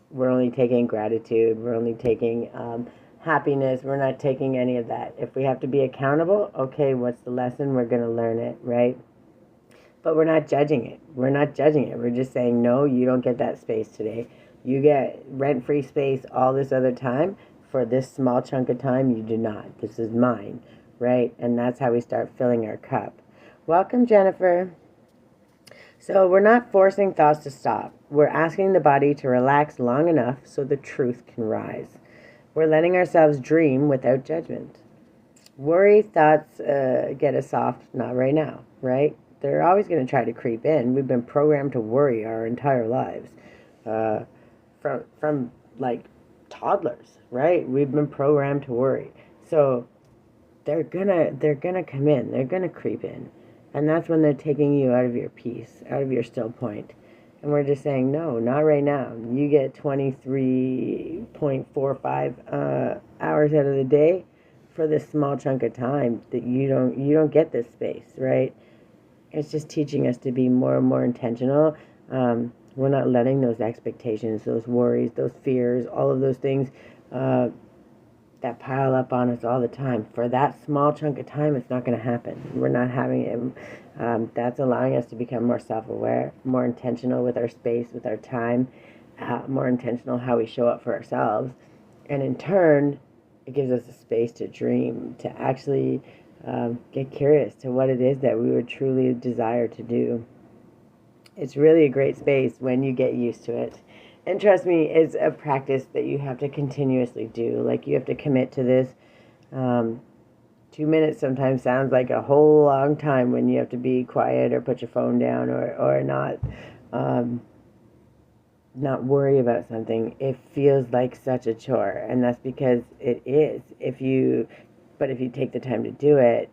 We're only taking gratitude. We're only taking happiness. We're not taking any of that. If we have to be accountable, okay, what's the lesson? We're going to learn it, right? But we're not judging it. We're not judging it. We're just saying, no, you don't get that space today. You get rent-free space all this other time. For this small chunk of time, you do not. This is mine, right? And that's how we start filling our cup. Welcome, Jennifer. So we're not forcing thoughts to stop. We're asking the body to relax long enough so the truth can rise. We're letting ourselves dream without judgment. Worry thoughts get us soft, not right now, right? They're always going to try to creep in. We've been programmed to worry our entire lives. From like toddlers, right? We've been programmed to worry. So they're gonna come in. They're gonna creep in. And that's when they're taking you out of your peace, out of your still point. And we're just saying, no, not right now. You get 23.45 hours out of the day for this small chunk of time that you don't get this space, right? It's just teaching us to be more and more intentional. We're not letting those expectations, those worries, those fears, all of those things that pile up on us all the time. For that small chunk of time, it's not going to happen. We're not having it. That's allowing us to become more self-aware, more intentional with our space, with our time, more intentional how we show up for ourselves. And in turn, it gives us a space to dream, to actually get curious to what it is that we would truly desire to do. It's really a great space when you get used to it. And trust me, it's a practice that you have to continuously do. Like, you have to commit to this. 2 minutes sometimes sounds like a whole long time when you have to be quiet or put your phone down or not worry about something. It feels like such a chore, and that's because it is. But if you take the time to do it,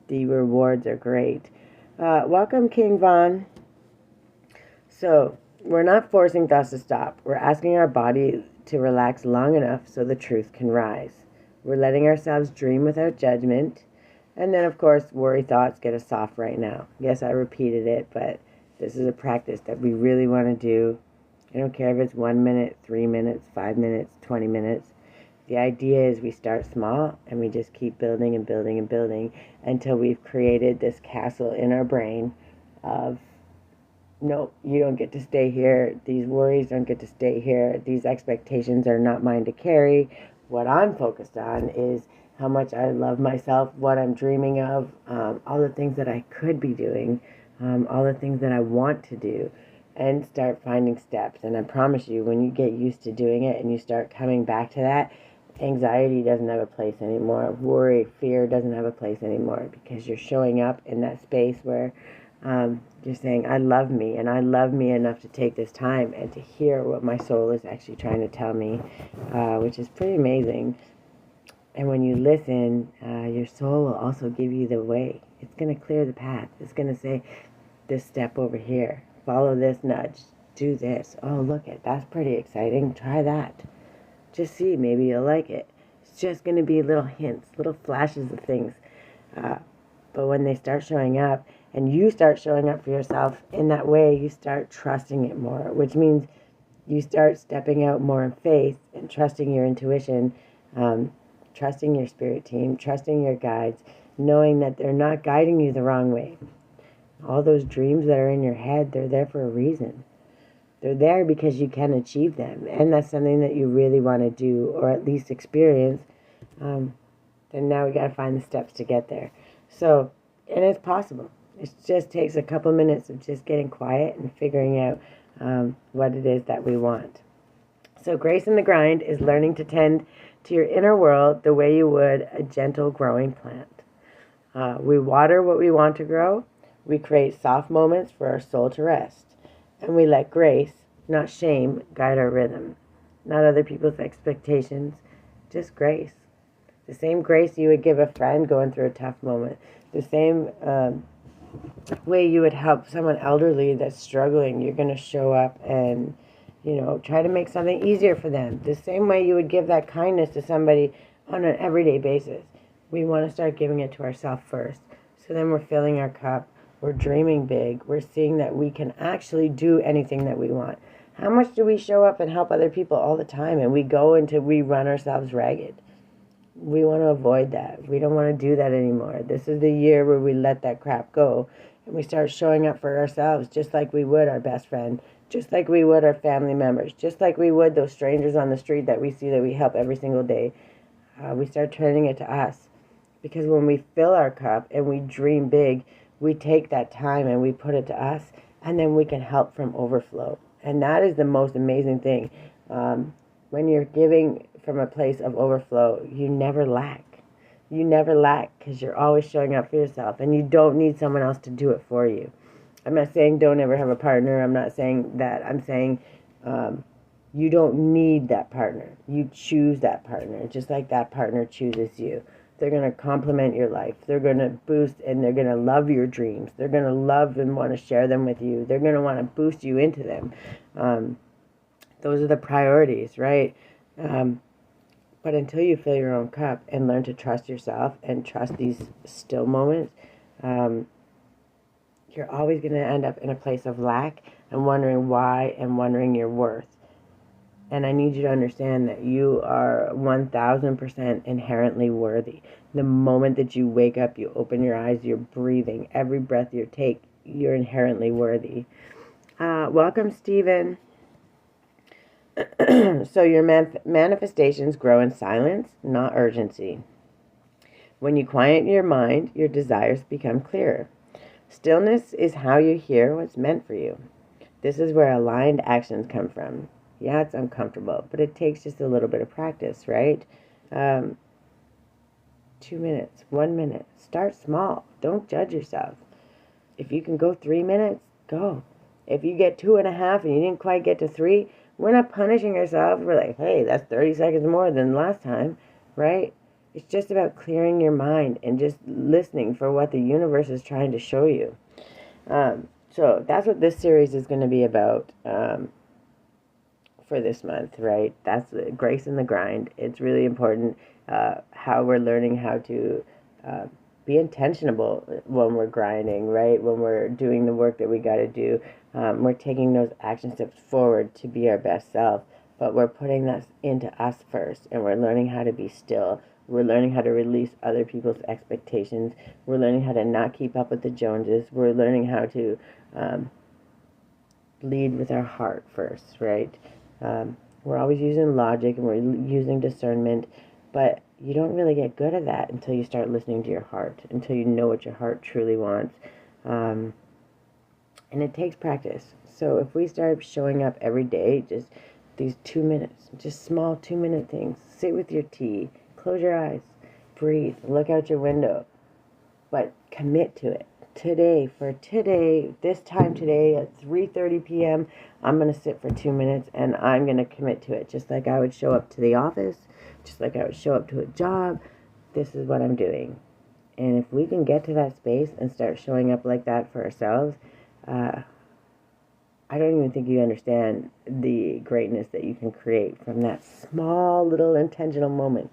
the rewards are great. Welcome, King Von. So, we're not forcing thoughts to stop. We're asking our body to relax long enough so the truth can rise. We're letting ourselves dream without judgment. And then, of course, worry thoughts get us soft right now. Yes, I repeated it, but this is a practice that we really want to do. I don't care if it's 1 minute, 3 minutes, 5 minutes, 20 minutes. The idea is we start small and we just keep building and building and building until we've created this castle in our brain of, no, you don't get to stay here. These worries don't get to stay here. These expectations are not mine to carry. What I'm focused on is how much I love myself, what I'm dreaming of, all the things that I could be doing, all the things that I want to do. and start finding steps. And I promise you, when you get used to doing it and you start coming back to that, anxiety doesn't have a place anymore. Worry, fear doesn't have a place anymore, because you're showing up in that space where you're saying, I love me, and I love me enough to take this time and to hear what my soul is actually trying to tell me, which is pretty amazing. And when you listen, your soul will also give you the way. It's going to clear the path. It's going to say, this step over here, follow this nudge, do this. Oh, look at that's pretty exciting. Try that. Just see, maybe you'll like it. It's just going to be little hints, little flashes of things. But when they start showing up, and you start showing up for yourself in that way, you start trusting it more, which means you start stepping out more in faith and trusting your intuition, trusting your spirit team, trusting your guides, knowing that they're not guiding you the wrong way. All those dreams that are in your head, they're there for a reason. They're there because you can achieve them, and that's something that you really want to do, or at least experience. Then now we got to find the steps to get there. So, and it's possible. It just takes a couple minutes of just getting quiet and figuring out what it is that we want. So grace in the grind is learning to tend to your inner world the way you would a gentle growing plant. We water what we want to grow. We create soft moments for our soul to rest. And we let grace, not shame, guide our rhythm. Not other people's expectations, just grace. The same grace you would give a friend going through a tough moment. The same way you would help someone elderly that's struggling. You're going to show up and, try to make something easier for them. The same way you would give that kindness to somebody on an everyday basis. We want to start giving it to ourselves first. So then we're filling our cup. We're dreaming big. We're seeing that we can actually do anything that we want. How much do we show up and help other people all the time, and we go until we run ourselves ragged? We want to avoid that. We don't want to do that anymore. This is the year where we let that crap go and we start showing up for ourselves just like we would our best friend, just like we would our family members, just like we would those strangers on the street that we see that we help every single day. We start turning it to us, because when we fill our cup and we dream big, we take that time and we put it to us, and then we can help from overflow. And that is the most amazing thing. When you're giving from a place of overflow, you never lack. You never lack because you're always showing up for yourself, and you don't need someone else to do it for you. I'm not saying don't ever have a partner. I'm not saying that. I'm saying you don't need that partner. You choose that partner, just like that partner chooses you. They're going to complement your life. They're going to boost, and they're going to love your dreams. They're going to love and want to share them with you. They're going to want to boost you into them. Those are the priorities, right? But until you fill your own cup and learn to trust yourself and trust these still moments, you're always going to end up in a place of lack and wondering why and wondering your worth. And I need you to understand that you are 1000% inherently worthy. The moment that you wake up, you open your eyes, you're breathing. Every breath you take, you're inherently worthy. Welcome, Stephen. So your manifestations grow in silence, not urgency. When you quiet your mind, your desires become clearer. Stillness is how you hear what's meant for you. This is where aligned actions come from. Yeah, it's uncomfortable, but it takes just a little bit of practice, right? 2 minutes, 1 minute. Start small. Don't judge yourself. If you can go 3 minutes, go. If you get 2.5 and you didn't quite get to 3, we're not punishing ourselves. We're like, hey, that's 30 seconds more than last time, right? It's just about clearing your mind and just listening for what the universe is trying to show you. So that's what this series is going to be about. For this month, right? That's the grace in the grind. It's really important how we're learning how to be intentional when we're grinding, right? When we're doing the work that we got to do. We're taking those action steps forward to be our best self, but we're putting that into us first, and we're learning how to be still. We're learning how to release other people's expectations. We're learning how to not keep up with the Joneses. We're learning how to lead with our heart first, right? We're always using logic and we're using discernment, but you don't really get good at that until you start listening to your heart, until you know what your heart truly wants. And it takes practice. So if we start showing up every day, just these 2 minutes, just small 2 minute things, sit with your tea, close your eyes, breathe, look out your window, but commit to it. Today, this time today at 3:30 p.m., I'm going to sit for 2 minutes and I'm going to commit to it. Just like I would show up to the office, just like I would show up to a job, this is what I'm doing. And if we can get to that space and start showing up like that for ourselves, I don't even think you understand the greatness that you can create from that small little intentional moment.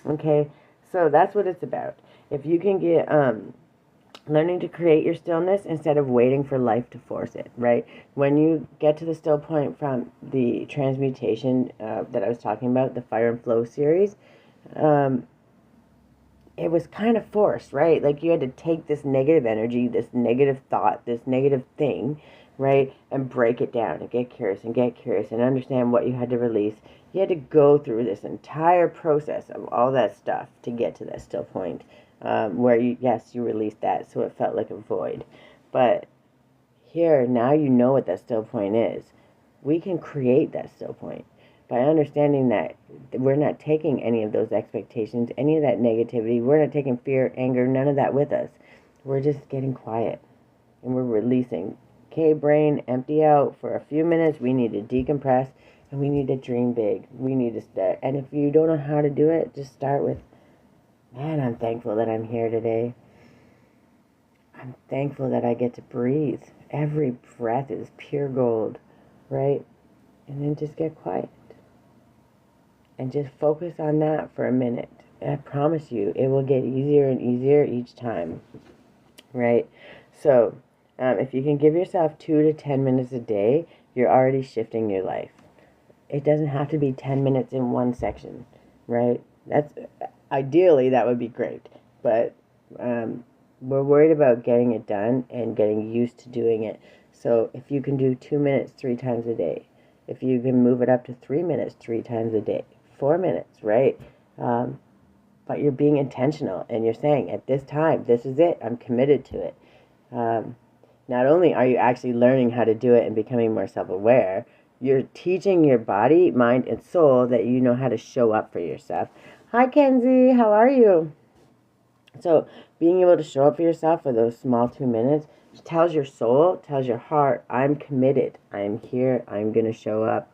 Okay? So that's what it's about. If you can get learning to create your stillness instead of waiting for life to force it, right? When you get to the still point from the transmutation that I was talking about, the Fire and Flow series, it was kind of forced, right? Like you had to take this negative energy, this negative thought, this negative thing, right? And break it down and get curious and understand what you had to release. You had to go through this entire process of all that stuff to get to that still point where you released that, so it felt like a void. But here, now you know what that still point is. We can create that still point by understanding that we're not taking any of those expectations, any of that negativity. We're not taking fear, anger, none of that with us. We're just getting quiet and we're releasing. Okay, brain, empty out for a few minutes. We need to decompress and we need to dream big. We need to start. And if you don't know how to do it, just start with, man, I'm thankful that I'm here today. I'm thankful that I get to breathe. Every breath is pure gold, right? And then just get quiet. And just focus on that for a minute. And I promise you, it will get easier and easier each time, right? So, if you can give yourself 2 to 10 minutes a day, you're already shifting your life. It doesn't have to be 10 minutes in one section, right? That's ideally, that would be great. But we're worried about getting it done and getting used to doing it. So if you can do 2 minutes 3 times a day, if you can move it up to 3 minutes 3 times a day, 4 minutes, right? But you're being intentional and you're saying, at this time, this is it. I'm committed to it. Not only are you actually learning how to do it and becoming more self-aware, you're teaching your body, mind, and soul that you know how to show up for yourself. Hi, Kenzie. How are you? So being able to show up for yourself for those small 2 minutes tells your soul, tells your heart, I'm committed. I'm here. I'm going to show up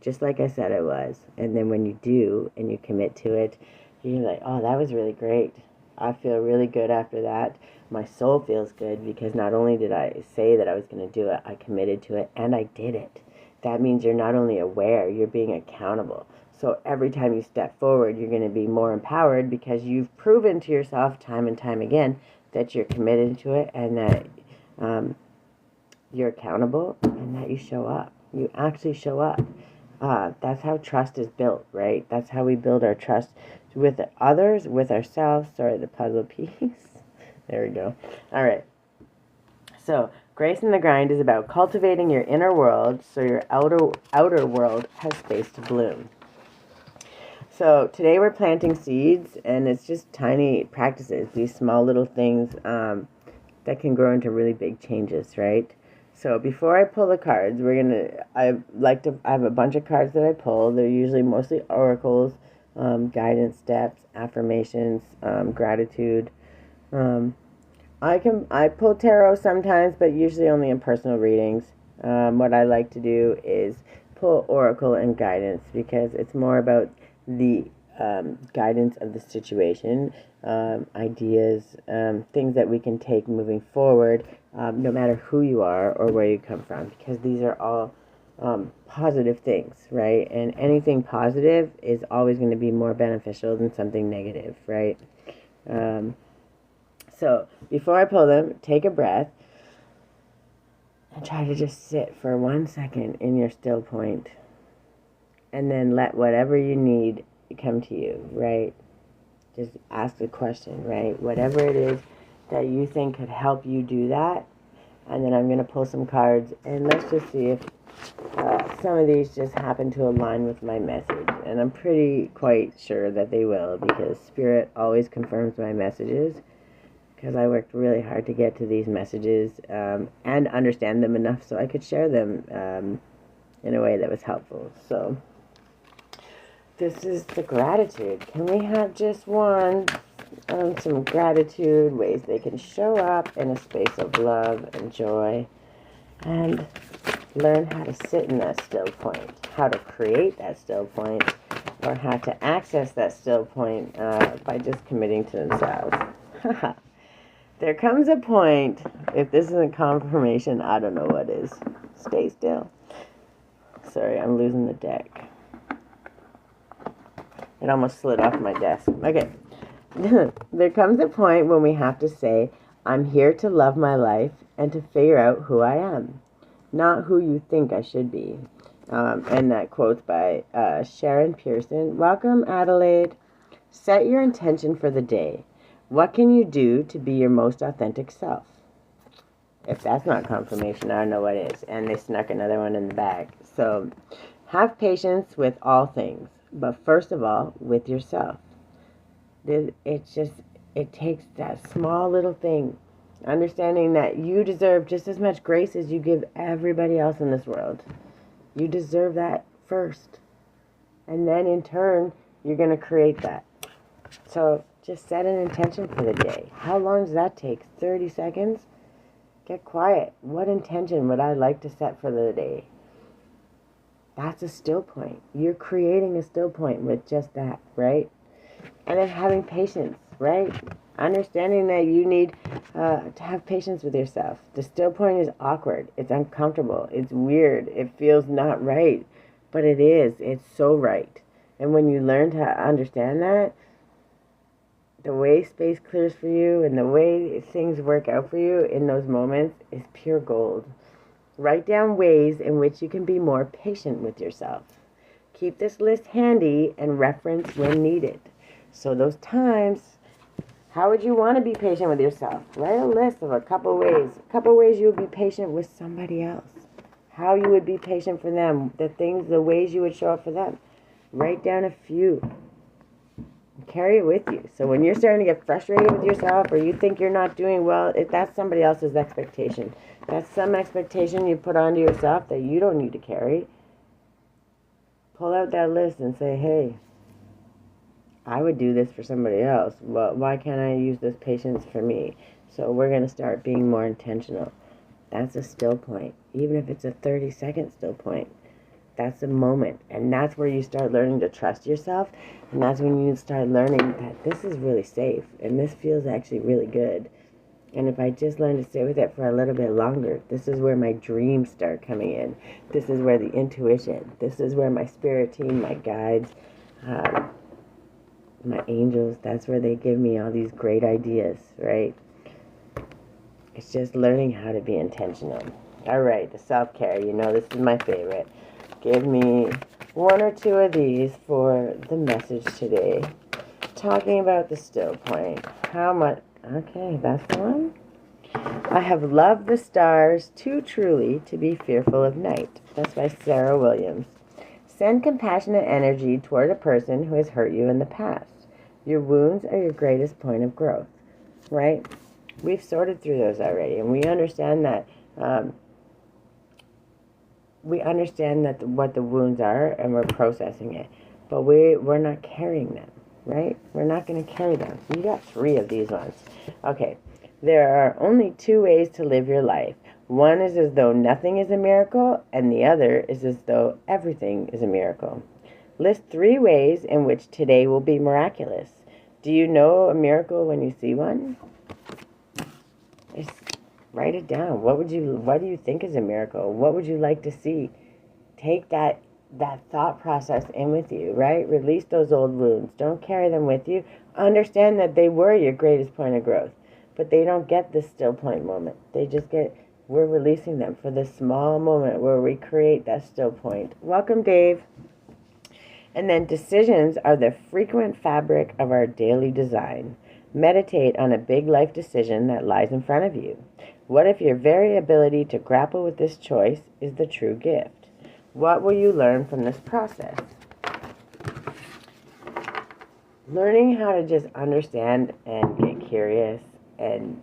just like I said I was. And then when you do and you commit to it, you're like, oh, that was really great. I feel really good after that. My soul feels good because not only did I say that I was going to do it, I committed to it and I did it. That means you're not only aware, you're being accountable. So every time you step forward, you're going to be more empowered because you've proven to yourself time and time again that you're committed to it and that you're accountable and that you show up. You actually show up. That's how trust is built, right? That's how we build our trust with others, with ourselves. Sorry, the puzzle piece. There we go. All right. So, Grace in the Grind is about cultivating your inner world so your outer world has space to bloom. So, today we're planting seeds, and it's just tiny practices, these small little things that can grow into really big changes, right? So, before I pull the cards, I have a bunch of cards that I pull. They're usually mostly oracles, guidance steps, affirmations, gratitude. I pull tarot sometimes, but usually only in personal readings. What I like to do is pull oracle and guidance because it's more about the guidance of the situation, ideas, things that we can take moving forward, no matter who you are or where you come from, because these are all positive things, right? And anything positive is always going to be more beneficial than something negative, right? So before I pull them, take a breath and try to just sit for 1 second in your still point, and then let whatever you need come to you, right? Just ask a question, right? Whatever it is that you think could help you do that. And then I'm going to pull some cards, and let's just see if some of these just happen to align with my message. And I'm pretty quite sure that they will, because Spirit always confirms my messages, because I worked really hard to get to these messages and understand them enough so I could share them in a way that was helpful. So this is the gratitude. Can we have just one? Some gratitude, ways they can show up in a space of love and joy, and learn how to sit in that still point, how to create that still point, or how to access that still point by just committing to themselves. There comes a point, if this isn't confirmation, I don't know what is. Stay still. Sorry, I'm losing the deck. It almost slid off my desk. Okay. There comes a point when we have to say, I'm here to love my life and to figure out who I am, not who you think I should be. And that quote's by Sharon Pearson. Welcome, Adelaide. Set your intention for the day. What can you do to be your most authentic self? If that's not confirmation, I don't know what is. And they snuck another one in the bag. So, have patience with all things, but first of all, with yourself. It takes that small little thing, understanding that you deserve just as much grace as you give everybody else in this world. You deserve that first. And then in turn, you're going to create that. So just set an intention for the day. How long does that take? 30 seconds? Get quiet. What intention would I like to set for the day? That's a still point. You're creating a still point with just that, right? And then having patience, right? Understanding that you need to have patience with yourself. The still point is awkward. It's uncomfortable. It's weird. It feels not right. But it is. It's so right. And when you learn to understand that, the way space clears for you and the way things work out for you in those moments is pure gold. Write down ways in which you can be more patient with yourself. Keep this list handy and reference when needed. So those times, how would you want to be patient with yourself? Write a list of a couple ways you would be patient with somebody else. How you would be patient for them, the ways you would show up for them. Write down a few. Carry it with you. So when you're starting to get frustrated with yourself or you think you're not doing well, that's somebody else's expectation. That's some expectation you put onto yourself that you don't need to carry. Pull out that list and say, hey, I would do this for somebody else. Well, why can't I use this patience for me? So we're going to start being more intentional. That's a still point. Even if it's a 30-second still point. That's a moment. And that's where you start learning to trust yourself. And that's when you start learning that this is really safe. And this feels actually really good. And if I just learn to stay with it for a little bit longer, this is where my dreams start coming in. This is where the intuition. This is where my spirit team, my guides, my angels, that's where they give me all these great ideas, right? It's just learning how to be intentional. All right, the self-care, this is my favorite. Give me one or two of these for the message today. Talking about the still point. How much? Okay, that's the one. I have loved the stars too truly to be fearful of night. That's by Sarah Williams. Send compassionate energy toward a person who has hurt you in the past. Your wounds are your greatest point of growth, right? We've sorted through those already, and we understand that what the wounds are, and we're processing it. But we're not carrying them, right? We're not going to carry them. You got 3 of these ones. Okay, there are only 2 ways to live your life. One is as though nothing is a miracle, and the other is as though everything is a miracle. List 3 ways in which today will be miraculous. Do you know a miracle when you see one? Just write it down. What do you think is a miracle? What would you like to see? Take that thought process in with you, right? Release those old wounds. Don't carry them with you. Understand that they were your greatest point of growth, but they don't get this still point moment. We're releasing them for this small moment where we create that still point. Welcome, Dave. And then decisions are the frequent fabric of our daily design. Meditate on a big life decision that lies in front of you. What if your very ability to grapple with this choice is the true gift? What will you learn from this process? Learning how to just understand and get curious and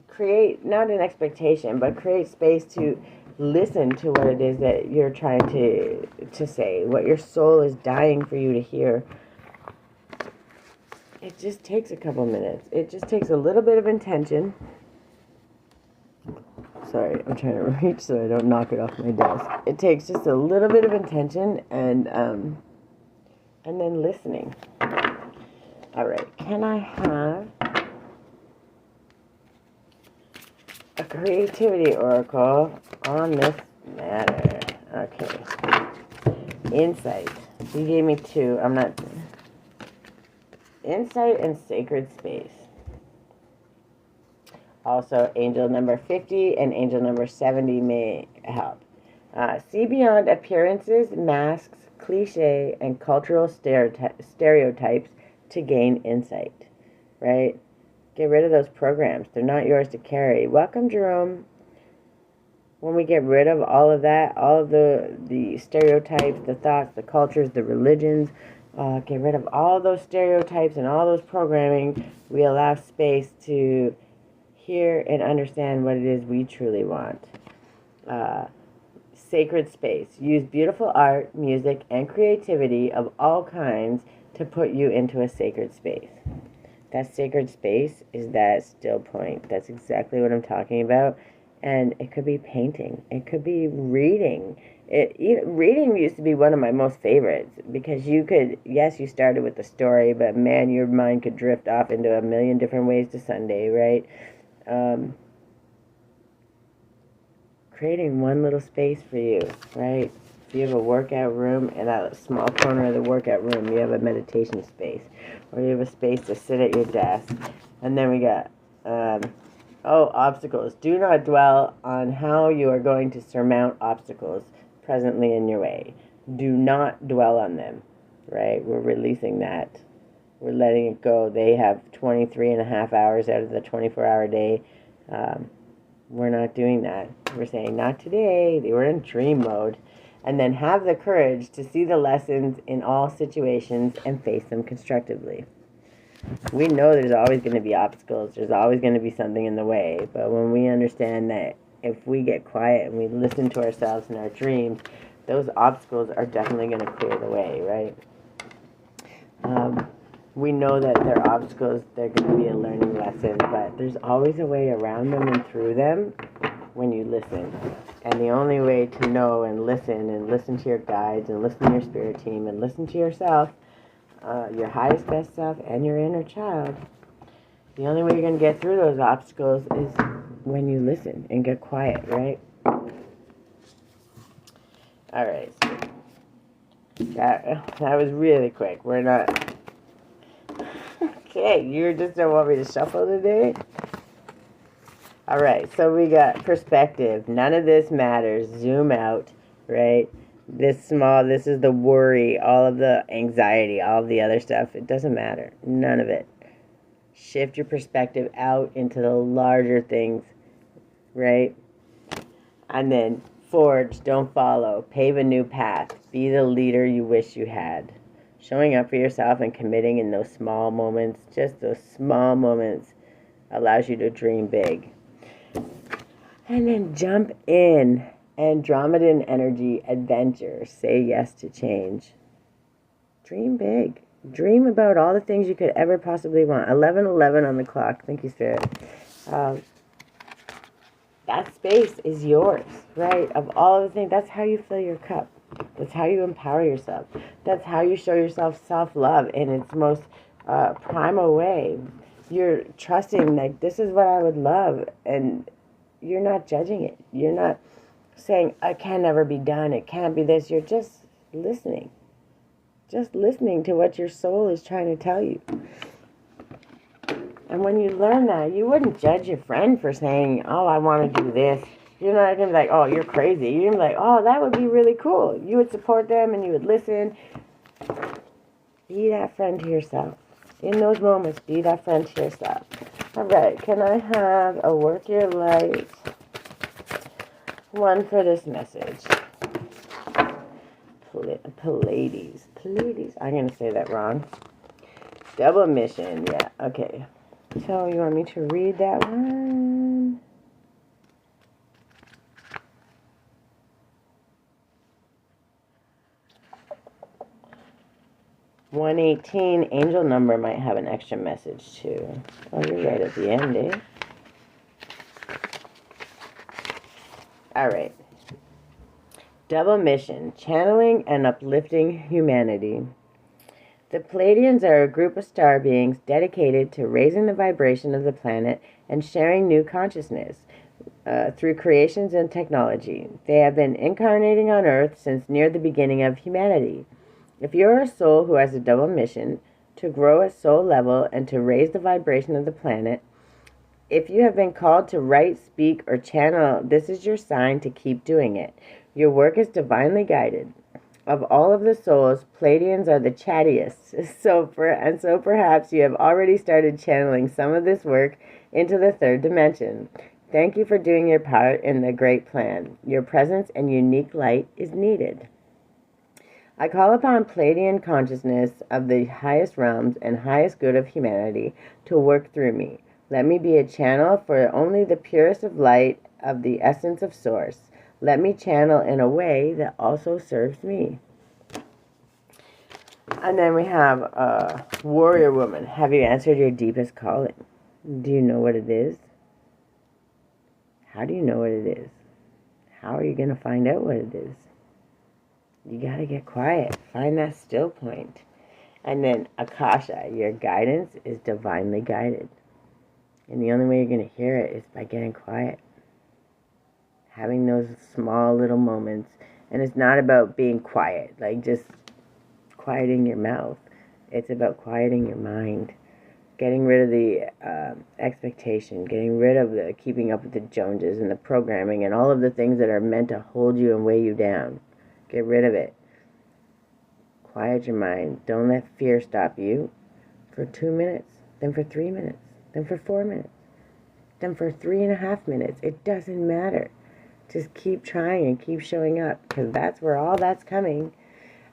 create, not an expectation, but create space to listen to what it is that you're trying to say, what your soul is dying for you to hear. It just takes a couple minutes. It just takes a little bit of intention. Sorry, I'm trying to reach so I don't knock it off my desk. It takes just a little bit of intention and then listening. All right, can I have a creativity oracle on this matter? Okay. Insight. You gave me two. I'm not... Insight and sacred space. Also, angel number 50 and angel number 70 may help. See beyond appearances, masks, cliche, and cultural stereotypes to gain insight, right? Get rid of those programs. They're not yours to carry. Welcome, Jerome. When we get rid of all of that, all of the stereotypes, the thoughts, the cultures, the religions, get rid of all those stereotypes and all those programming, we allow space to hear and understand what it is we truly want. Sacred space. Use beautiful art, music, and creativity of all kinds to put you into a sacred space. That sacred space is that still point. That's exactly what I'm talking about. And it could be painting. It could be reading. Reading used to be one of my most favorites because you could, yes, you started with the story, but man, your mind could drift off into a million different ways to Sunday, right? Creating one little space for you, right? If you have a workout room, in that small corner of the workout room, you have a meditation space, or you have a space to sit at your desk. And then we got, obstacles. Do not dwell on how you are going to surmount obstacles presently in your way. Do not dwell on them, right? We're releasing that. We're letting it go. They have 23 and a half hours out of the 24-hour day. We're not doing that. We're saying, not today. They were in dream mode. And then have the courage to see the lessons in all situations and face them constructively. We know there's always going to be obstacles. There's always going to be something in the way. But when we understand that if we get quiet and we listen to ourselves and our dreams, those obstacles are definitely going to clear the way, right? We know that they're obstacles, they're going to be a learning lesson, but there's always a way around them and through them when you listen. And the only way to know and listen to your guides and listen to your spirit team and listen to yourself, your highest, best self, and your inner child, the only way you're going to get through those obstacles is when you listen and get quiet, right? All right. That was really quick. We're not... Okay, you just don't want me to shuffle today? All right, so we got perspective. None of this matters. Zoom out, right? This is the worry, all of the anxiety, all of the other stuff. It doesn't matter. None of it. Shift your perspective out into the larger things, right? And then forge, don't follow. Pave a new path. Be the leader you wish you had. Showing up for yourself and committing in those small moments, just those small moments, allows you to dream big. And then jump in. Andromedan energy, adventure. Say yes to change. Dream big. Dream about all the things you could ever possibly want. 11:11 on the clock. Thank you, Spirit. That space is yours, right? Of all the things, that's how you fill your cup. That's how you empower yourself. That's how you show yourself self-love in its most primal way. You're trusting, like, this is what I would love, and you're not judging it. You're not saying, it can never be done, it can't be this. You're just listening. Just listening to what your soul is trying to tell you. And when you learn that, you wouldn't judge your friend for saying, oh, I want to do this. You're not going to be like, oh, you're crazy. You're going to be like, oh, that would be really cool. You would support them and you would listen. Be that friend to yourself. In those moments, be that friend to yourself. All right, can I have a work your light one for this message? Pleiades. I'm going to say that wrong. Double mission, yeah, okay. So you want me to read that one? $118 angel number might have an extra message too. Oh, you're right at the end, eh? All right. Double mission, channeling and uplifting humanity. The Pleiadians are a group of star beings dedicated to raising the vibration of the planet and sharing new consciousness through creations and technology. They have been incarnating on Earth since near the beginning of humanity. If you're a soul who has a double mission, to grow at soul level and to raise the vibration of the planet, if you have been called to write, speak, or channel, this is your sign to keep doing it. Your work is divinely guided. Of all of the souls, Pleiadians are the chattiest. So perhaps you have already started channeling some of this work into the third dimension. Thank you for doing your part in the great plan. Your presence and unique light is needed. I call upon Pleiadian consciousness of the highest realms and highest good of humanity to work through me. Let me be a channel for only the purest of light of the essence of Source. Let me channel in a way that also serves me. And then we have Warrior Woman. Have you answered your deepest calling? Do you know what it is? How do you know what it is? How are you going to find out what it is? You got to get quiet. Find that still point. And then Akasha, your guidance is divinely guided. And the only way you're going to hear it is by getting quiet. Having those small little moments. And it's not about being quiet, like just quieting your mouth. It's about quieting your mind. Getting rid of the expectation. Getting rid of the keeping up with the Joneses and the programming and all of the things that are meant to hold you and weigh you down. Get rid of it. Quiet your mind. Don't let fear stop you for 2 minutes, then for 3 minutes, then for 4 minutes, then for 3.5 minutes. It doesn't matter. Just keep trying and keep showing up, because that's where all that's coming.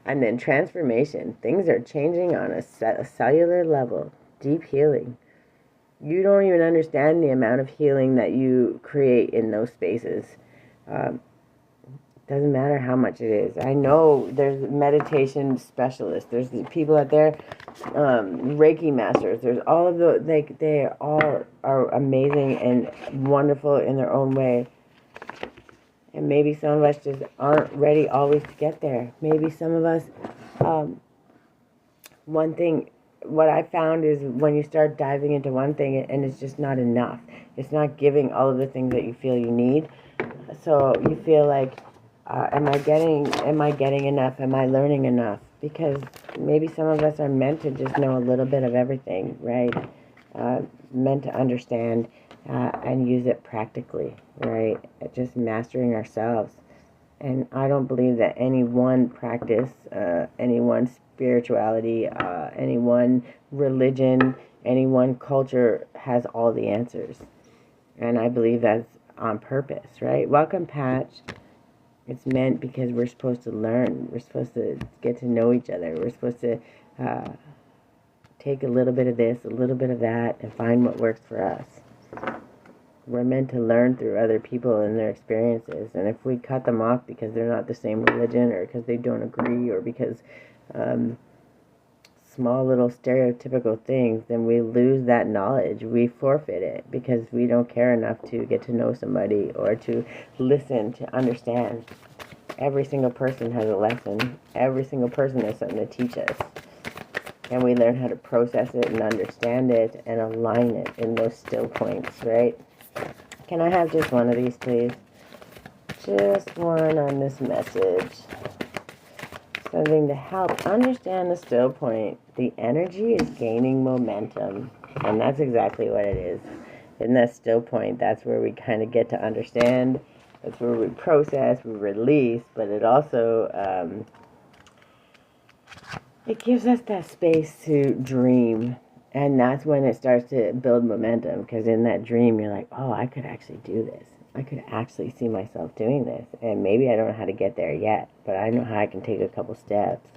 And then transformation. Things are changing on a cellular level. Deep healing. You don't even understand the amount of healing that you create in those spaces. Doesn't matter how much it is. I know there's meditation specialists. There's people out there, Reiki masters. There's all of the, they all are amazing and wonderful in their own way. And maybe some of us just aren't ready always to get there. Maybe some of us, one thing, what I found is when you start diving into one thing and it's just not enough. It's not giving all of the things that you feel you need. So you feel like, am I getting enough? Am I learning enough? Because maybe some of us are meant to just know a little bit of everything, right? Meant to understand and use it practically, right? Just mastering ourselves. And I don't believe that any one practice, any one spirituality, any one religion, any one culture has all the answers. And I believe that's on purpose, right? Welcome, Patch. It's meant because we're supposed to learn. We're supposed to get to know each other. We're supposed to take a little bit of this, a little bit of that, and find what works for us. We're meant to learn through other people and their experiences. And if we cut them off because they're not the same religion or because they don't agree or because small little stereotypical things, then we lose that knowledge. We forfeit it because we don't care enough to get to know somebody or to listen, to understand. Every single person has a lesson. Every single person has something to teach us. And we learn how to process it and understand it and align it in those still points, right? Can I have just one of these, please? Just one on this message. Something to help understand the still point. The energy is gaining momentum. And that's exactly what it is. In that still point, that's where we kind of get to understand. That's where we process, we release. But it also, it gives us that space to dream. And that's when it starts to build momentum. Because in that dream, you're like, oh, I could actually do this. I could actually see myself doing this. And maybe I don't know how to get there yet, but I know how I can take a couple steps.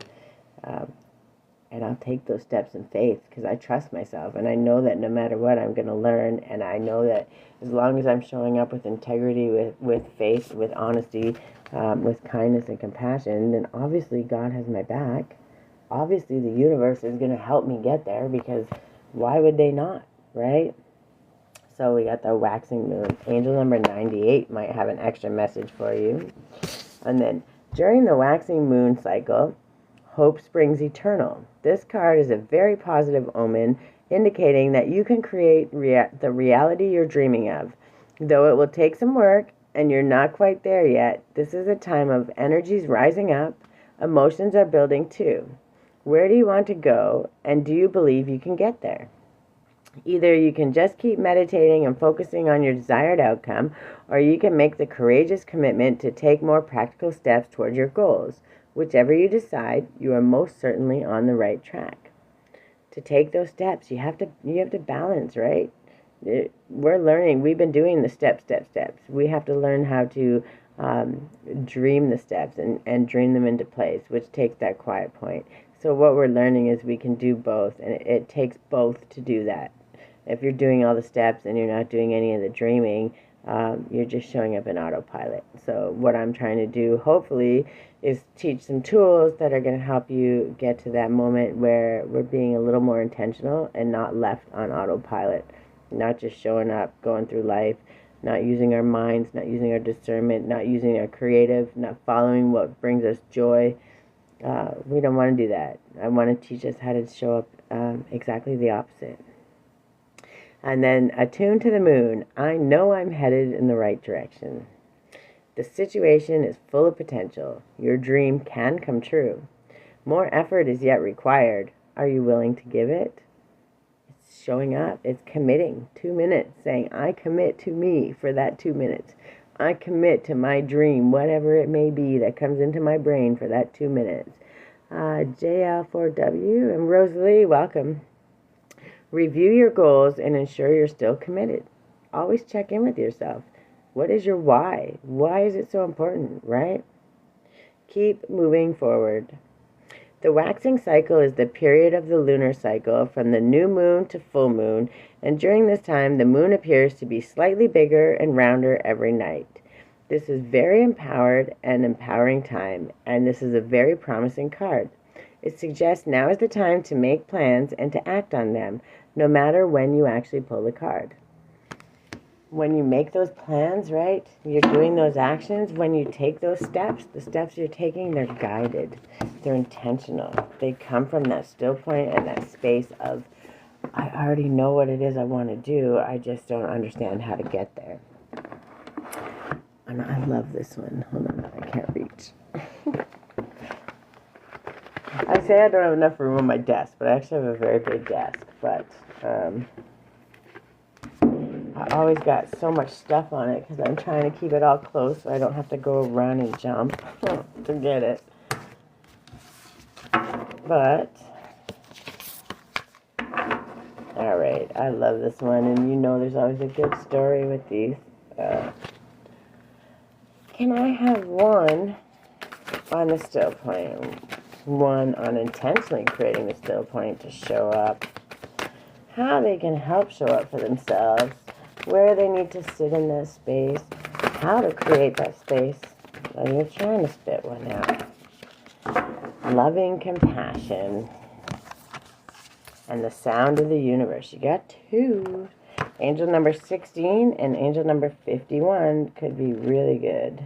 And I'll take those steps in faith because I trust myself. And I know that no matter what, I'm going to learn. And I know that as long as I'm showing up with integrity, with faith, with honesty, with kindness and compassion, then obviously God has my back. Obviously the universe is going to help me get there, because why would they not, right? So we got the waxing moon. Angel number 98 might have an extra message for you. And then during the waxing moon cycle, hope springs eternal. This card is a very positive omen, indicating that you can create the reality you're dreaming of. Though it will take some work and you're not quite there yet, this is a time of energies rising up, emotions are building too. Where do you want to go, and do you believe you can get there? Either you can just keep meditating and focusing on your desired outcome, or you can make the courageous commitment to take more practical steps toward your goals. Whichever you decide, you are most certainly on the right track. To take those steps, you have to balance, right? We're learning. We've been doing the steps. We have to learn how to dream the steps and dream them into place, which takes that quiet point. So what we're learning is we can do both, and it takes both to do that. If you're doing all the steps and you're not doing any of the dreaming, you're just showing up in autopilot. So what I'm trying to do, hopefully, is teach some tools that are going to help you get to that moment where we're being a little more intentional and not left on autopilot. Not just showing up, going through life, not using our minds, not using our discernment, not using our creative, not following what brings us joy. We don't want to do that. I want to teach us how to show up exactly the opposite. And then attune to the moon. I know I'm headed in the right direction. The situation is full of potential. Your dream can come true. More effort is yet required. Are you willing to give it? It's showing up. It's committing. 2 minutes, saying, I commit to me for that 2 minutes. I commit to my dream, whatever it may be that comes into my brain for that 2 minutes. JL4W and Rosalie, welcome. Review your goals and ensure you're still committed. Always check in with yourself. What is your why? Why is it so important, right? Keep moving forward. The waxing cycle is the period of the lunar cycle from the new moon to full moon, and during this time the moon appears to be slightly bigger and rounder every night. This is very empowered and empowering time, and this is a very promising card. It suggests now is the time to make plans and to act on them, no matter when you actually pull the card. When you make those plans, right, you're doing those actions, when you take those steps, the steps you're taking, they're guided. They're intentional. They come from that still point and that space of, I already know what it is I want to do, I just don't understand how to get there. And I love this one. Hold on, I can't reach. I say I don't have enough room on my desk, but I actually have a very big desk. But I always got so much stuff on it because I'm trying to keep it all close so I don't have to go run and jump to get it. But, alright, I love this one, and you know there's always a good story with these. Can I have one on the still point? One on intentionally creating the still point to show up. How they can help show up for themselves. Where they need to sit in that space. How to create that space. You're trying to spit one out. Loving compassion. And the sound of the universe. You got two. Angel number 16 and angel number 51 could be really good.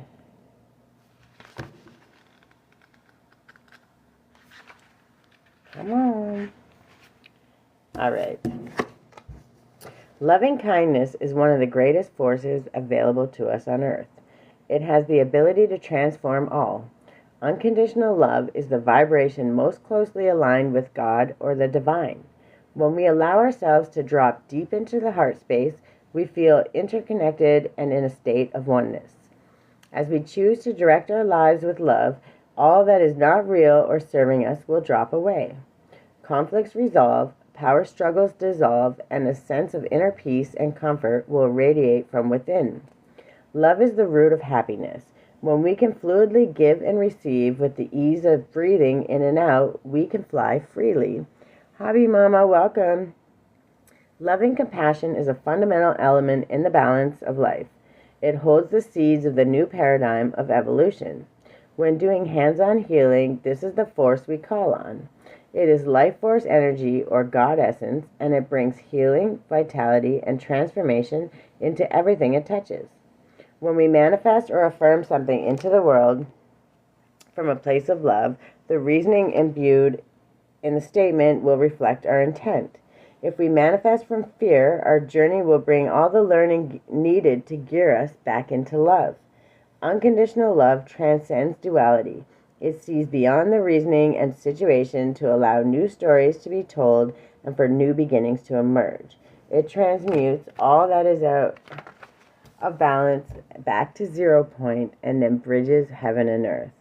Come on. All right. Loving kindness is one of the greatest forces available to us on earth. It has the ability to transform all. Unconditional love is the vibration most closely aligned with God or the divine. When we allow ourselves to drop deep into the heart space, we feel interconnected and in a state of oneness. As we choose to direct our lives with love, all that is not real or serving us will drop away. Conflicts resolve, power struggles dissolve, and a sense of inner peace and comfort will radiate from within. Love is the root of happiness. When we can fluidly give and receive with the ease of breathing in and out, we can fly freely. Hobby Mama, welcome. Loving compassion is a fundamental element in the balance of life. It holds the seeds of the new paradigm of evolution. When doing hands-on healing, this is the force we call on. It is life force energy or God essence, and it brings healing, vitality, and transformation into everything it touches. When we manifest or affirm something into the world from a place of love, the reasoning imbued in the statement will reflect our intent. If we manifest from fear, our journey will bring all the learning needed to gear us back into love. Unconditional love transcends duality. It sees beyond the reasoning and situation to allow new stories to be told and for new beginnings to emerge. It transmutes all that is out of balance back to 0 point and then bridges heaven and earth.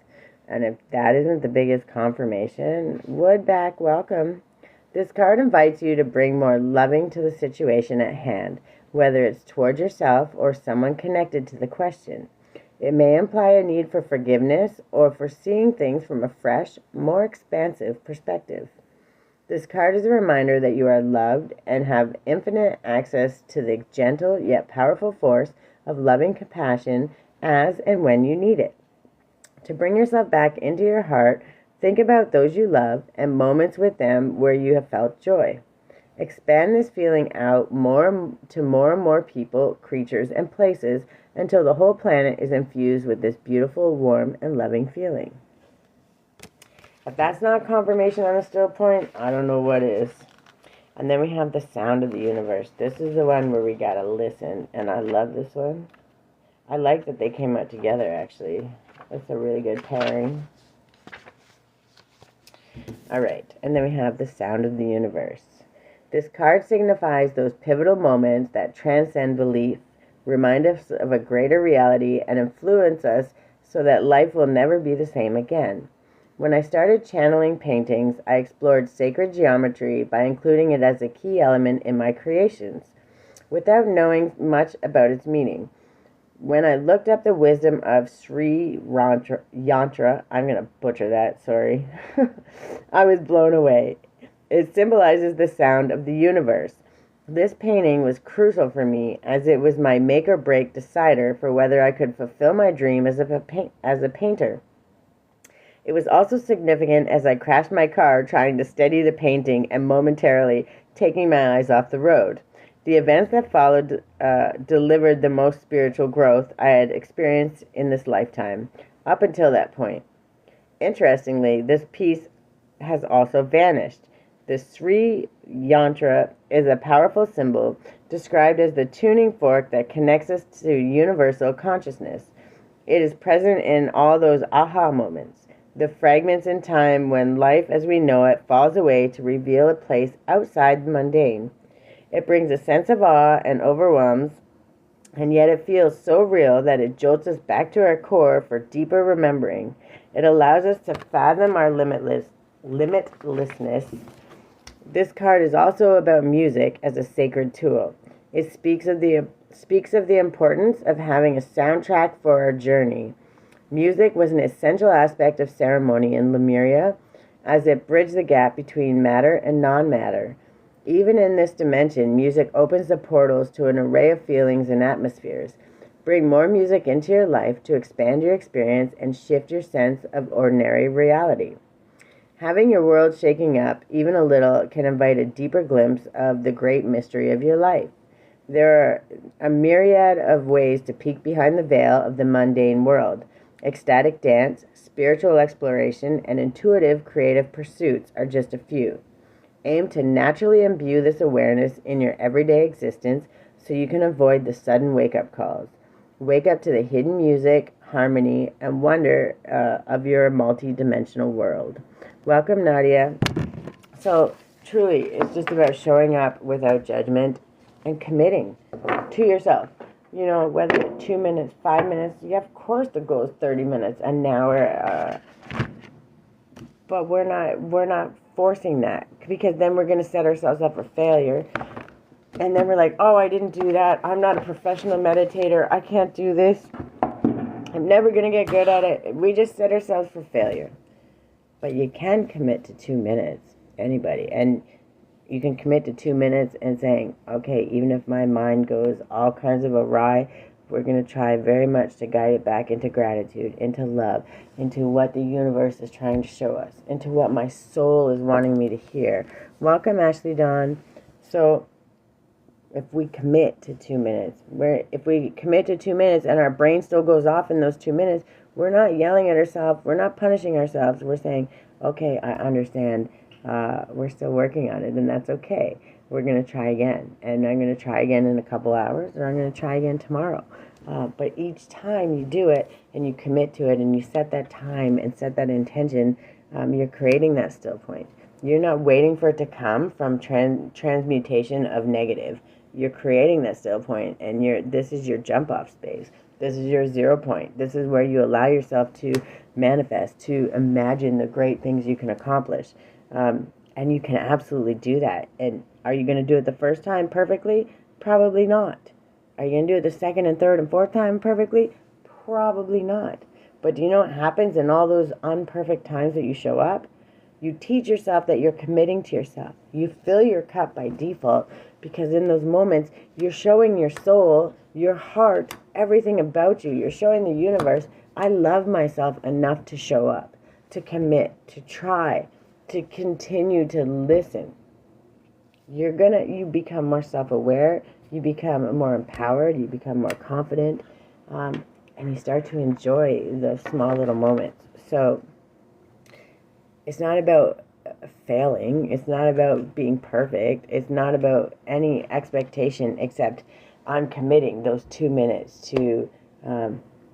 And if that isn't the biggest confirmation, Woodback, welcome. This card invites you to bring more loving to the situation at hand, whether it's toward yourself or someone connected to the question. It may imply a need for forgiveness or for seeing things from a fresh, more expansive perspective. This card is a reminder that you are loved and have infinite access to the gentle yet powerful force of loving compassion as and when you need it. To bring yourself back into your heart, think about those you love and moments with them where you have felt joy. Expand this feeling out to more and more people, creatures, and places until the whole planet is infused with this beautiful, warm, and loving feeling. If that's not confirmation on a still point, I don't know what is. And then we have the sound of the universe. This is the one where we gotta listen, and I love this one. I like that they came out together, actually. That's a really good pairing. All right, and then we have the sound of the universe. This card signifies those pivotal moments that transcend belief, remind us of a greater reality, and influence us so that life will never be the same again. When I started channeling paintings, I explored sacred geometry by including it as a key element in my creations, without knowing much about its meaning. When I looked up the wisdom of Sri Yantra, I'm going to butcher that, sorry, I was blown away. It symbolizes the sound of the universe. This painting was crucial for me as it was my make or break decider for whether I could fulfill my dream as a painter. It was also significant as I crashed my car trying to steady the painting and momentarily taking my eyes off the road. The events that followed delivered the most spiritual growth I had experienced in this lifetime, up until that point. Interestingly, this piece has also vanished. The Sri Yantra is a powerful symbol described as the tuning fork that connects us to universal consciousness. It is present in all those aha moments, the fragments in time when life as we know it falls away to reveal a place outside the mundane. It brings a sense of awe and overwhelms, and yet it feels so real that it jolts us back to our core for deeper remembering. It allows us to fathom our limitlessness. This card is also about music as a sacred tool. It speaks of the importance of having a soundtrack for our journey. Music was an essential aspect of ceremony in Lemuria, as it bridged the gap between matter and non-matter. Even in this dimension, music opens the portals to an array of feelings and atmospheres. Bring more music into your life to expand your experience and shift your sense of ordinary reality. Having your world shaking up, even a little, can invite a deeper glimpse of the great mystery of your life. There are a myriad of ways to peek behind the veil of the mundane world. Ecstatic dance, spiritual exploration, and intuitive creative pursuits are just a few. Aim to naturally imbue this awareness in your everyday existence so you can avoid the sudden wake-up calls. Wake up to the hidden music, harmony, and wonder of your multi-dimensional world. Welcome, Nadia. So, truly, it's just about showing up without judgment and committing to yourself. You know, whether 2 minutes, 5 minutes, yeah, of course the goal is 30 minutes, an hour, but we're not forcing that, because then we're going to set ourselves up for failure. And then we're like, oh, I didn't do that. I'm not a professional meditator. I can't do this. I'm never going to get good at it. We just set ourselves for failure. But you can commit to 2 minutes, anybody. And you can commit to 2 minutes and saying, okay, even if my mind goes all kinds of awry, we're going to try very much to guide it back into gratitude, into love, into what the universe is trying to show us, into what my soul is wanting me to hear. Welcome, Ashley Dawn. So if we commit to 2 minutes, if we commit to 2 minutes and our brain still goes off in those 2 minutes, we're not yelling at ourselves, we're not punishing ourselves, we're saying, okay, I understand, we're still working on it, and that's okay. We're going to try again, and I'm going to try again in a couple hours, or I'm going to try again tomorrow. But each time you do it, and you commit to it, and you set that time and set that intention, you're creating that still point. You're not waiting for it to come from transmutation of negative. You're creating that still point, and this is your jump off space. This is your 0 point. This is where you allow yourself to manifest, to imagine the great things you can accomplish. And you can absolutely do that. And are you going to do it the first time perfectly? Probably not. Are you going to do it the second and third and fourth time perfectly? Probably not. But do you know what happens in all those unperfect times that you show up? You teach yourself that you're committing to yourself. You fill your cup by default, because in those moments, you're showing your soul, your heart, everything about you. You're showing the universe, I love myself enough to show up, to commit, to try, to continue to listen. You become more self-aware, you become more empowered, you become more confident, and you start to enjoy the small little moments. So it's not about failing. It's not about being perfect. It's not about any expectation except I'm committing those 2 minutes to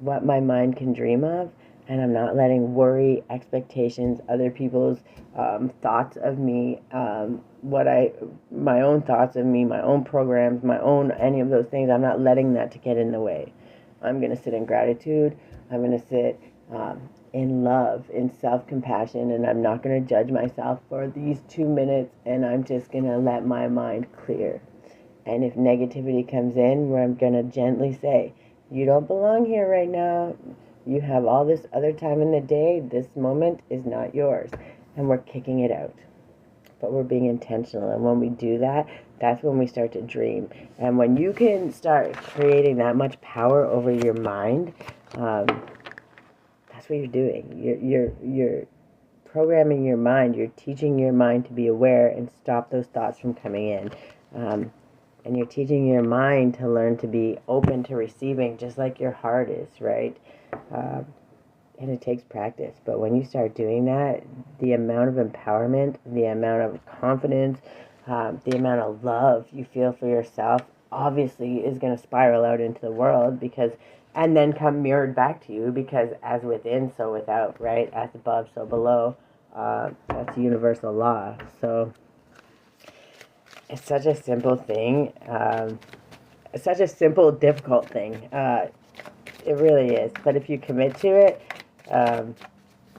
what my mind can dream of, and I'm not letting worry, expectations, other people's thoughts of me, my own thoughts of me, my own programs, any of those things. I'm not letting that to get in the way. I'm going to sit in gratitude. I'm going to sit in love, in self-compassion, and I'm not going to judge myself for these 2 minutes, and I'm just going to let my mind clear. And if negativity comes in, where I'm going to gently say, you don't belong here right now. You have all this other time in the day. This moment is not yours. And we're kicking it out. But we're being intentional. And when we do that, that's when we start to dream. And when you can start creating that much power over your mind, that's what you're doing. You're programming your mind. You're teaching your mind to be aware and stop those thoughts from coming in. And you're teaching your mind to learn to be open to receiving, just like your heart is, right? And it takes practice. But when you start doing that, the amount of empowerment, the amount of confidence, the amount of love you feel for yourself, obviously is going to spiral out into the world, and then come mirrored back to you, because as within, so without, right? As above, so below. That's universal law. So it's such a simple thing. It's such a simple, difficult thing. It really is. But if you commit to it,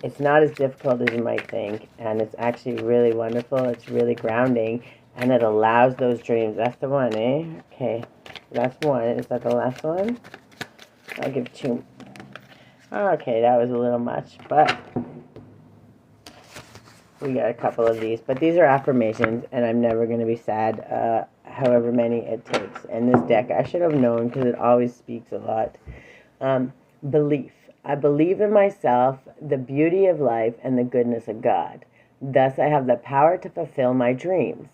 it's not as difficult as you might think. And it's actually really wonderful. It's really grounding. And it allows those dreams. That's the one, eh? Okay. That's one. Is that the last one? I'll give 2. Okay, that was a little much. But we got a couple of these. But these are affirmations. And I'm never going to be sad, however many it takes. And this deck, I should have known, because it always speaks a lot. Belief. I believe in myself, the beauty of life, and the goodness of God. Thus I have the power to fulfill my dreams.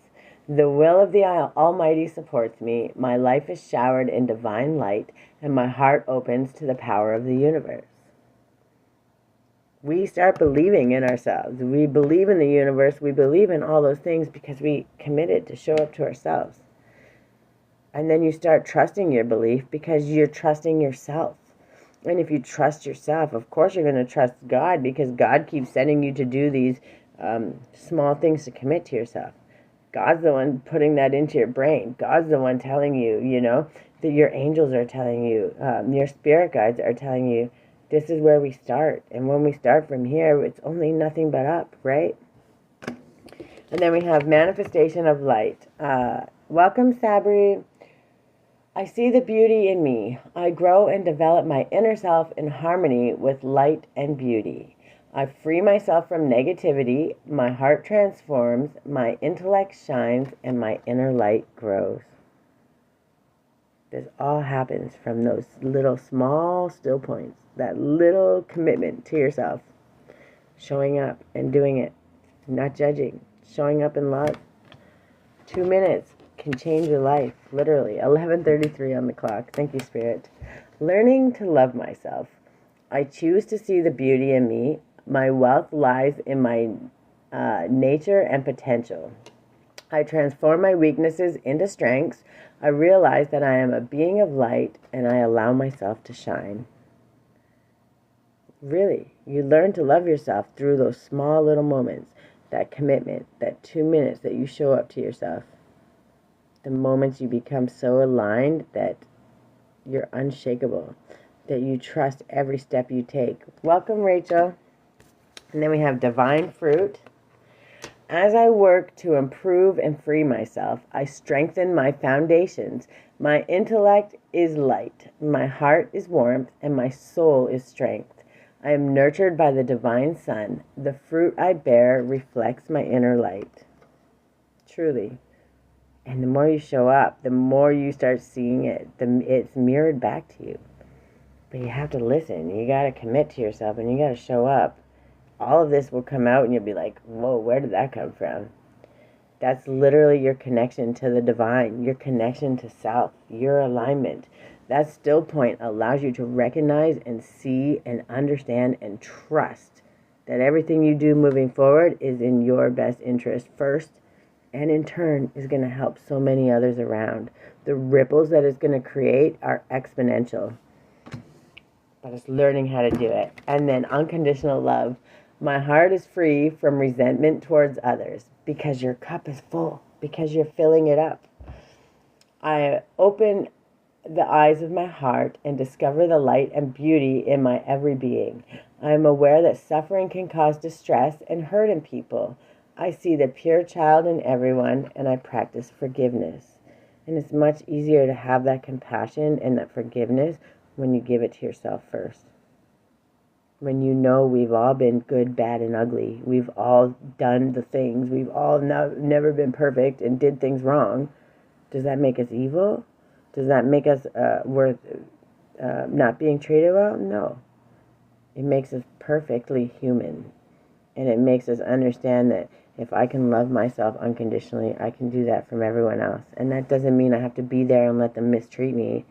The will of the Almighty supports me. My life is showered in divine light, and my heart opens to the power of the universe. We start believing in ourselves. We believe in the universe. We believe in all those things because we committed to show up to ourselves. And then you start trusting your belief because you're trusting yourself. And if you trust yourself, of course you're going to trust God, because God keeps sending you to do these small things to commit to yourself. God's the one putting that into your brain. God's the one telling you, that your angels are telling you, your spirit guides are telling you, this is where we start. And when we start from here, it's only nothing but up, right? And then we have manifestation of light. Welcome, Sabri. I see the beauty in me. I grow and develop my inner self in harmony with light and beauty. I free myself from negativity. My heart transforms. My intellect shines and my inner light grows. This all happens from those little small still points, that little commitment to yourself, showing up and doing it, not judging, showing up in love. 2 minutes can change your life, literally. 11:33 on the clock. Thank you, Spirit. Learning to love myself. I choose to see the beauty in me. My wealth lies in my nature and potential. I transform my weaknesses into strengths. I realize that I am a being of light and I allow myself to shine. Really, you learn to love yourself through those small little moments, that commitment, that 2 minutes that you show up to yourself. The moments you become so aligned that you're unshakable, that you trust every step you take. Welcome, Rachel. And then we have divine fruit. As I work to improve and free myself, I strengthen my foundations. My intellect is light, my heart is warmth, and my soul is strength. I am nurtured by the divine sun. The fruit I bear reflects my inner light. Truly. And the more you show up, the more you start seeing it. It's mirrored back to you. But you have to listen. You got to commit to yourself and you got to show up. All of this will come out and you'll be like, whoa, where did that come from? That's literally your connection to the divine, your connection to self, your alignment. That still point allows you to recognize and see and understand and trust that everything you do moving forward is in your best interest first, and in turn is going to help so many others around. The ripples that it's going to create are exponential. But it's learning how to do it. And then unconditional love. My heart is free from resentment towards others because your cup is full, because you're filling it up. I open the eyes of my heart and discover the light and beauty in my every being. I am aware that suffering can cause distress and hurt in people. I see the pure child in everyone and I practice forgiveness. And it's much easier to have that compassion and that forgiveness when you give it to yourself first. When you know we've all been good, bad, and ugly. We've all done the things. We've all never been perfect and did things wrong. Does that make us evil? Does that make us worth not being treated well? No. It makes us perfectly human. And it makes us understand that if I can love myself unconditionally, I can do that from everyone else. And that doesn't mean I have to be there and let them mistreat me.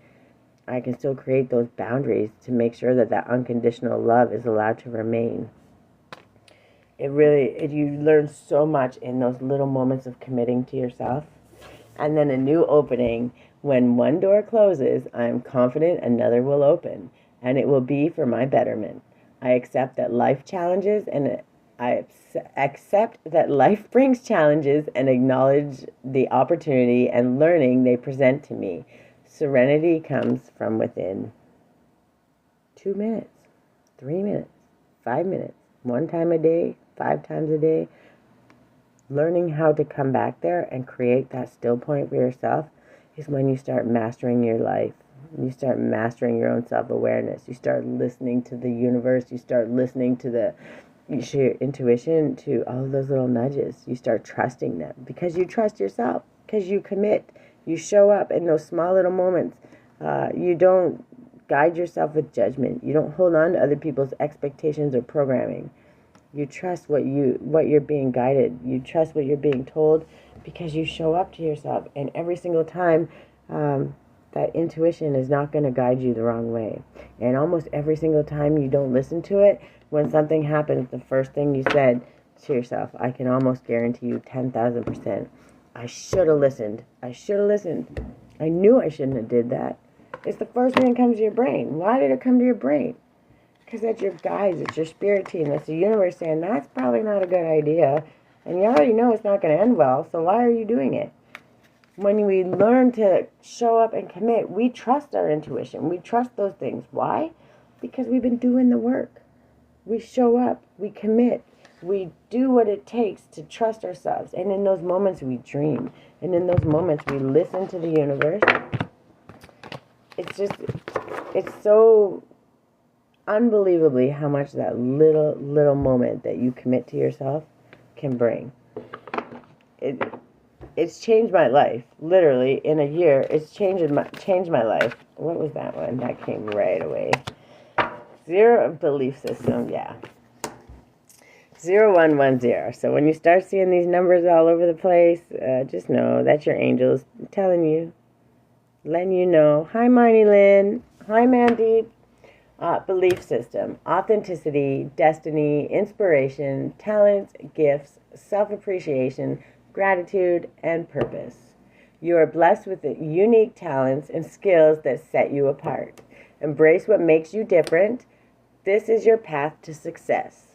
I can still create those boundaries to make sure that that unconditional love is allowed to remain. You learn so much in those little moments of committing to yourself. And then a new opening. When one door closes, I am confident another will open, and it will be for my betterment. I accept that life challenges and I accept that life brings challenges and acknowledge the opportunity and learning they present to me. Serenity comes from within. 2 minutes, 3 minutes, 5 minutes, 1 time a day, 5 times a day. Learning how to come back there and create that still point for yourself is when you start mastering your life. You start mastering your own self-awareness. You start listening to the universe. You start listening to your intuition, to all of those little nudges. You start trusting them because you trust yourself, because you commit. You show up in those small little moments. You don't guide yourself with judgment. You don't hold on to other people's expectations or programming. You trust what you're being guided. You trust what you're being told because you show up to yourself. And every single time, that intuition is not going to guide you the wrong way. And almost every single time you don't listen to it, when something happens, the first thing you said to yourself, I can almost guarantee you 10,000%. I should have listened. I should have listened. I knew I shouldn't have did that. It's the first thing that comes to your brain. Why did it come to your brain? Because that's your guides. It's your spirit team. That's the universe saying, that's probably not a good idea. And you already know it's not going to end well, so why are you doing it? When we learn to show up and commit, we trust our intuition. We trust those things. Why? Because we've been doing the work. We show up. We commit. We do what it takes to trust ourselves. And in those moments, we dream. And in those moments, we listen to the universe. it's so unbelievably how much that little moment that you commit to yourself can bring. It's changed my life. Literally, in a year, it's changed my life. What was that one? That came right away. Zero belief system, yeah. 0110. So when you start seeing these numbers all over the place, just know that's your angels telling you, letting you know. Hi, Marnie Lynn. Hi, Mandeep. Belief system, authenticity, destiny, inspiration, talents, gifts, self-appreciation, gratitude, and purpose. You are blessed with unique talents and skills that set you apart. Embrace what makes you different. This is your path to success.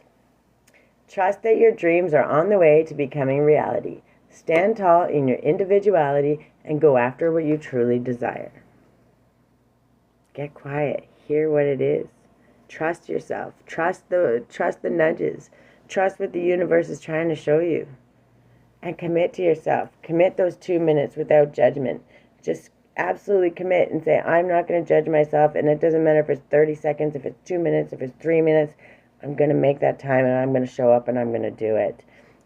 Trust that your dreams are on the way to becoming reality. Stand tall in your individuality and go after what you truly desire. Get quiet. Hear what it is. Trust yourself. Trust the nudges. Trust what the universe is trying to show you. And commit to yourself. Commit those 2 minutes without judgment. Just absolutely commit and say, I'm not going to judge myself, and it doesn't matter if it's 30 seconds, if it's 2 minutes, if it's 3 minutes. I'm going to make that time, and I'm going to show up, and I'm going to do it.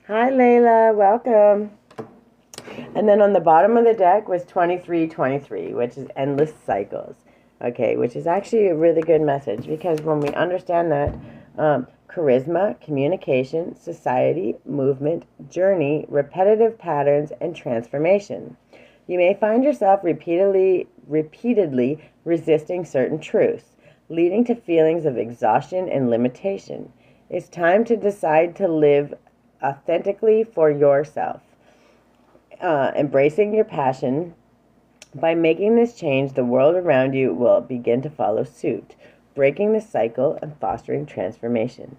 Hi, Layla. Welcome. And then on the bottom of the deck was 2323, which is endless cycles. Okay, which is actually a really good message, because when we understand that charisma, communication, society, movement, journey, repetitive patterns, and transformation. You may find yourself repeatedly resisting certain truths, leading to feelings of exhaustion and limitation. It's time to decide to live authentically for yourself, embracing your passion. By making this change, the world around you will begin to follow suit, breaking the cycle and fostering transformation.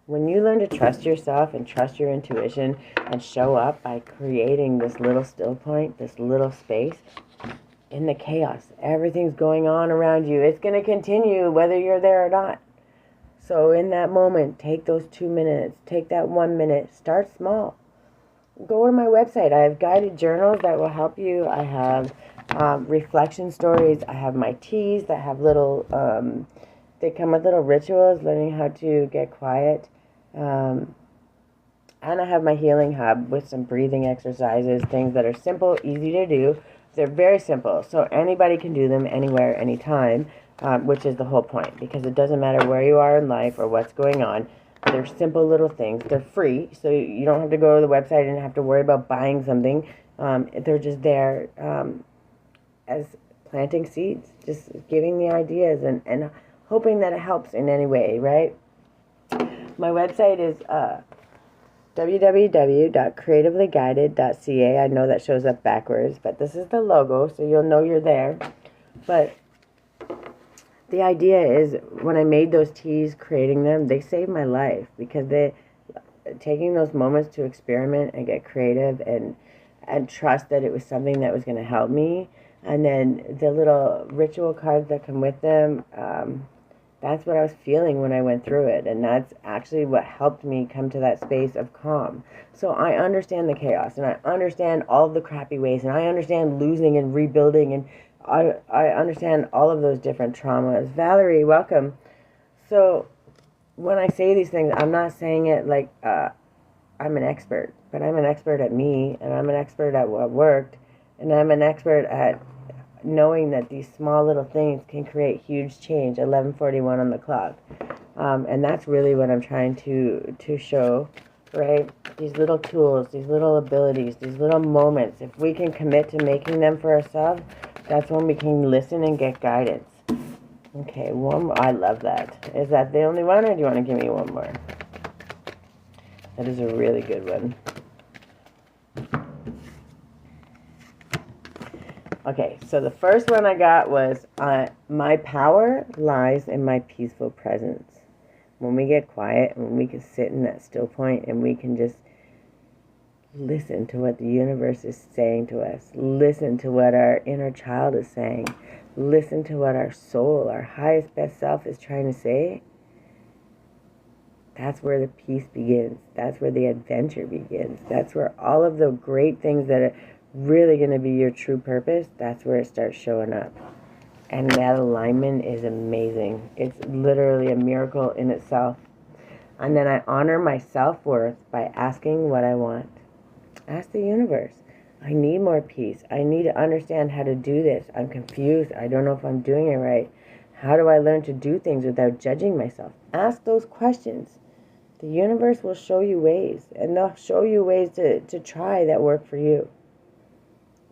When you learn to trust yourself and trust your intuition and show up by creating this little still point, this little space, in the chaos, everything's going on around you. It's going to continue whether you're there or not. So in that moment, take those 2 minutes, take that 1 minute, start small. Go to my website. I have guided journals that will help you. I have reflection stories. I have my teas that have little, they come with little rituals, learning how to get quiet. And I have my healing hub with some breathing exercises, things that are simple, easy to do. They're very simple, so anybody can do them anywhere, anytime, which is the whole point, because it doesn't matter where you are in life or what's going on. They're simple little things. They're free, so you don't have to go to the website and have to worry about buying something. They're just there as planting seeds, just giving the ideas and hoping that it helps in any way, right? My website is www.creativelyguided.ca. I know that shows up backwards, but this is the logo, so you'll know you're there. But the idea is, when I made those teas, creating them, they saved my life, because taking those moments to experiment and get creative and trust that it was something that was going to help me. And then the little ritual cards that come with them, that's what I was feeling when I went through it. And that's actually what helped me come to that space of calm. So I understand the chaos, and I understand all of the crappy ways, and I understand losing and rebuilding, and I understand all of those different traumas. Valerie, welcome. So when I say these things, I'm not saying it like I'm an expert, but I'm an expert at me, and I'm an expert at what worked, and I'm an expert at knowing that these small little things can create huge change. 11:41 on the clock, and that's really what I'm trying to show, right? These little tools, these little abilities, these little moments. If we can commit to making them for ourselves, that's when we can listen and get guidance. Okay, one more. I love that. Is that the only one, or do you want to give me one more? That is a really good one. Okay, so the first one I got was, my power lies in my peaceful presence. When we get quiet, when we can sit in that still point and we can just listen to what the universe is saying to us, listen to what our inner child is saying, listen to what our soul, our highest best self is trying to say, that's where the peace begins. That's where the adventure begins. That's where all of the great things that are really going to be your true purpose, that's where it starts showing up. And that alignment is amazing. It's literally a miracle in itself. And then I honor my self-worth by asking what I want. Ask the universe. I need more peace. I need to understand how to do this. I'm confused. I don't know if I'm doing it right. How do I learn to do things without judging myself? Ask those questions. The universe will show you ways, and they'll show you ways to try that work for you.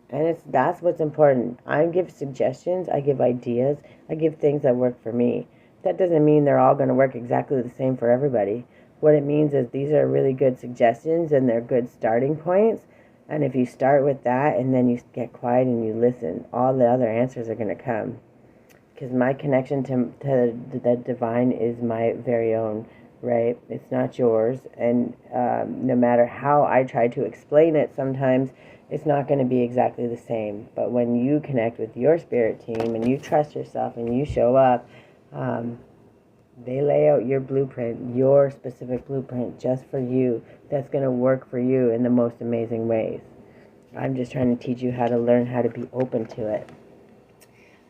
And that's what's important. I give suggestions, I give ideas, I give things that work for me. That doesn't mean they're all going to work exactly the same for everybody. What it means is these are really good suggestions and they're good starting points. And if you start with that and then you get quiet and you listen, all the other answers are going to come. Because my connection to the divine is my very own, right? It's not yours. And no matter how I try to explain it, sometimes it's not going to be exactly the same. But when you connect with your spirit team and you trust yourself and you show up, they lay out your blueprint, your specific blueprint just for you, that's going to work for you in the most amazing ways. I'm just trying to teach you how to learn how to be open to it.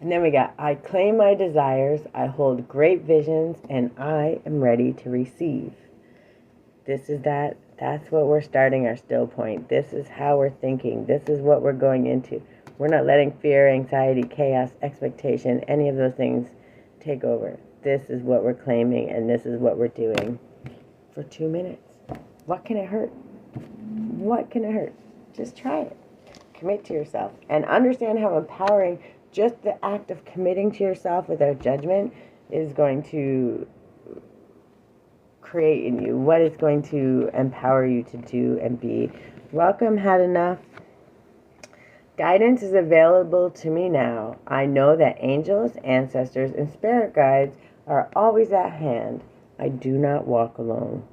And then we got, I claim my desires, I hold great visions, and I am ready to receive. That's what we're starting our still point. This is how we're thinking. This is what we're going into. We're not letting fear, anxiety, chaos, expectation, any of those things take over. This is what we're claiming, and this is what we're doing for 2 minutes. What can it hurt? What can it hurt? Just try it. Commit to yourself. And understand how empowering just the act of committing to yourself without judgment is going to create in you, what it's going to empower you to do and be. Welcome, Had Enough. Guidance is available to me now. I know that angels, ancestors, and spirit guides are always at hand. I do not walk alone.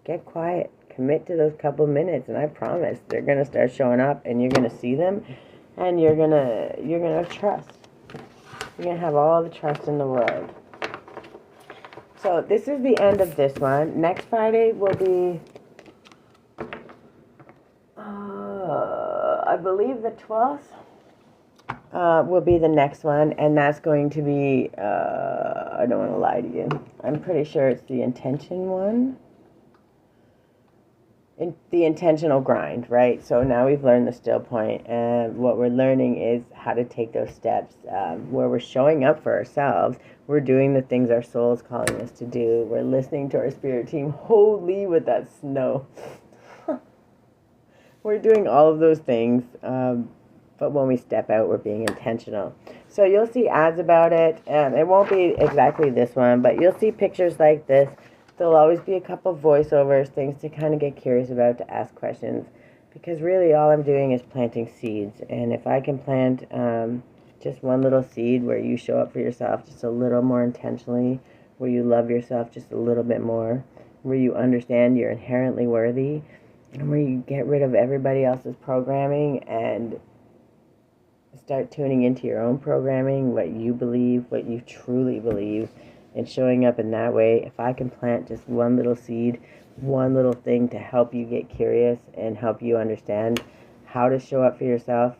Get quiet. Commit to those couple minutes, and I promise they're going to start showing up, and you're going to see them, and you're going to trust. You're going to have all the trust in the world. So this is the end of this one. Next Friday will be, I believe the 12th will be the next one. And that's going to be, I don't want to lie to you. I'm pretty sure it's the intention one. The intentional grind, right? So now we've learned the still point, and what we're learning is how to take those steps where we're showing up for ourselves. We're doing the things our soul is calling us to do. We're listening to our spirit team. Holy with that snow. We're doing all of those things, but when we step out, we're being intentional. So you'll see ads about it. It won't be exactly this one, but you'll see pictures like this. There'll always be a couple voiceovers, things to kind of get curious about, to ask questions. Because really all I'm doing is planting seeds. And if I can plant just one little seed where you show up for yourself just a little more intentionally, where you love yourself just a little bit more, where you understand you're inherently worthy, and where you get rid of everybody else's programming and start tuning into your own programming, what you believe, what you truly believe, and showing up in that way. If I can plant just one little seed, one little thing to help you get curious and help you understand how to show up for yourself,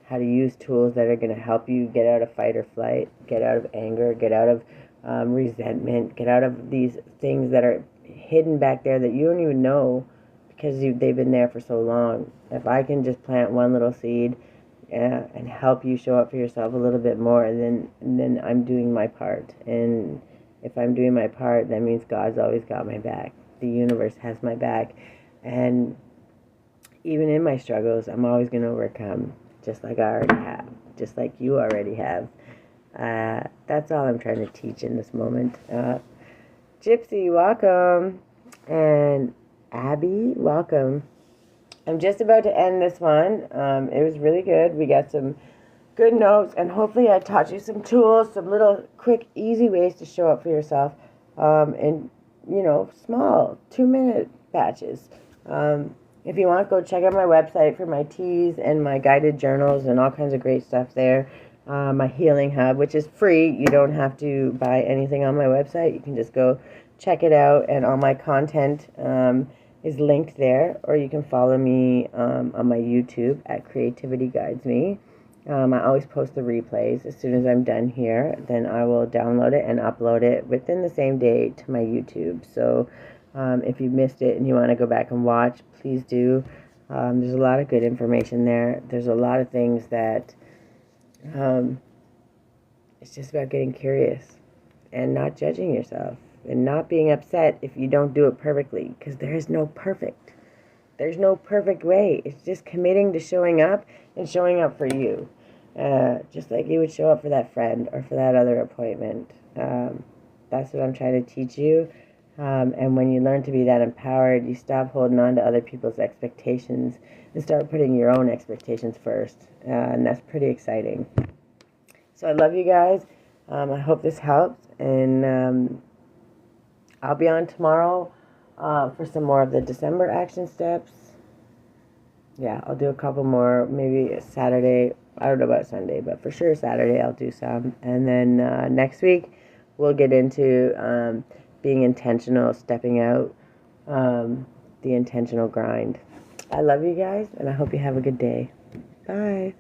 how to use tools that are going to help you get out of fight or flight, get out of anger, get out of resentment, get out of these things that are hidden back there that you don't even know because they've been there for so long. If I can just plant one little seed and help you show up for yourself a little bit more, and then I'm doing my part. And if I'm doing my part, that means God's always got my back. The universe has my back. And even in my struggles, I'm always going to overcome, just like I already have, just like you already have. That's all I'm trying to teach in this moment. Gypsy, welcome. And Abby, welcome. I'm just about to end this one. It was really good. We got some good notes, and hopefully I taught you some tools, some little quick, easy ways to show up for yourself in, small 2-minute batches. If you want, go check out my website for my teas and my guided journals and all kinds of great stuff there. My healing hub, which is free. You don't have to buy anything on my website. You can just go check it out, and all my content is linked there, or you can follow me on my YouTube at Creativity Guides Me. I always post the replays as soon as I'm done here. Then I will download it and upload it within the same day to my YouTube. So if you missed it and you want to go back and watch, please do. There's a lot of good information there. There's a lot of things that it's just about getting curious and not judging yourself and not being upset if you don't do it perfectly, because there is no perfect. There's no perfect way. It's just committing to showing up and showing up for you. Just like you would show up for that friend or for that other appointment. That's what I'm trying to teach you. And when you learn to be that empowered, you stop holding on to other people's expectations and start putting your own expectations first. And that's pretty exciting. So I love you guys. I hope this helps. And I'll be on tomorrow for some more of the December action steps. Yeah, I'll do a couple more, maybe Saturday. I don't know about Sunday, but for sure Saturday I'll do some. And then next week we'll get into being intentional, stepping out, the intentional grind. I love you guys, and I hope you have a good day. Bye.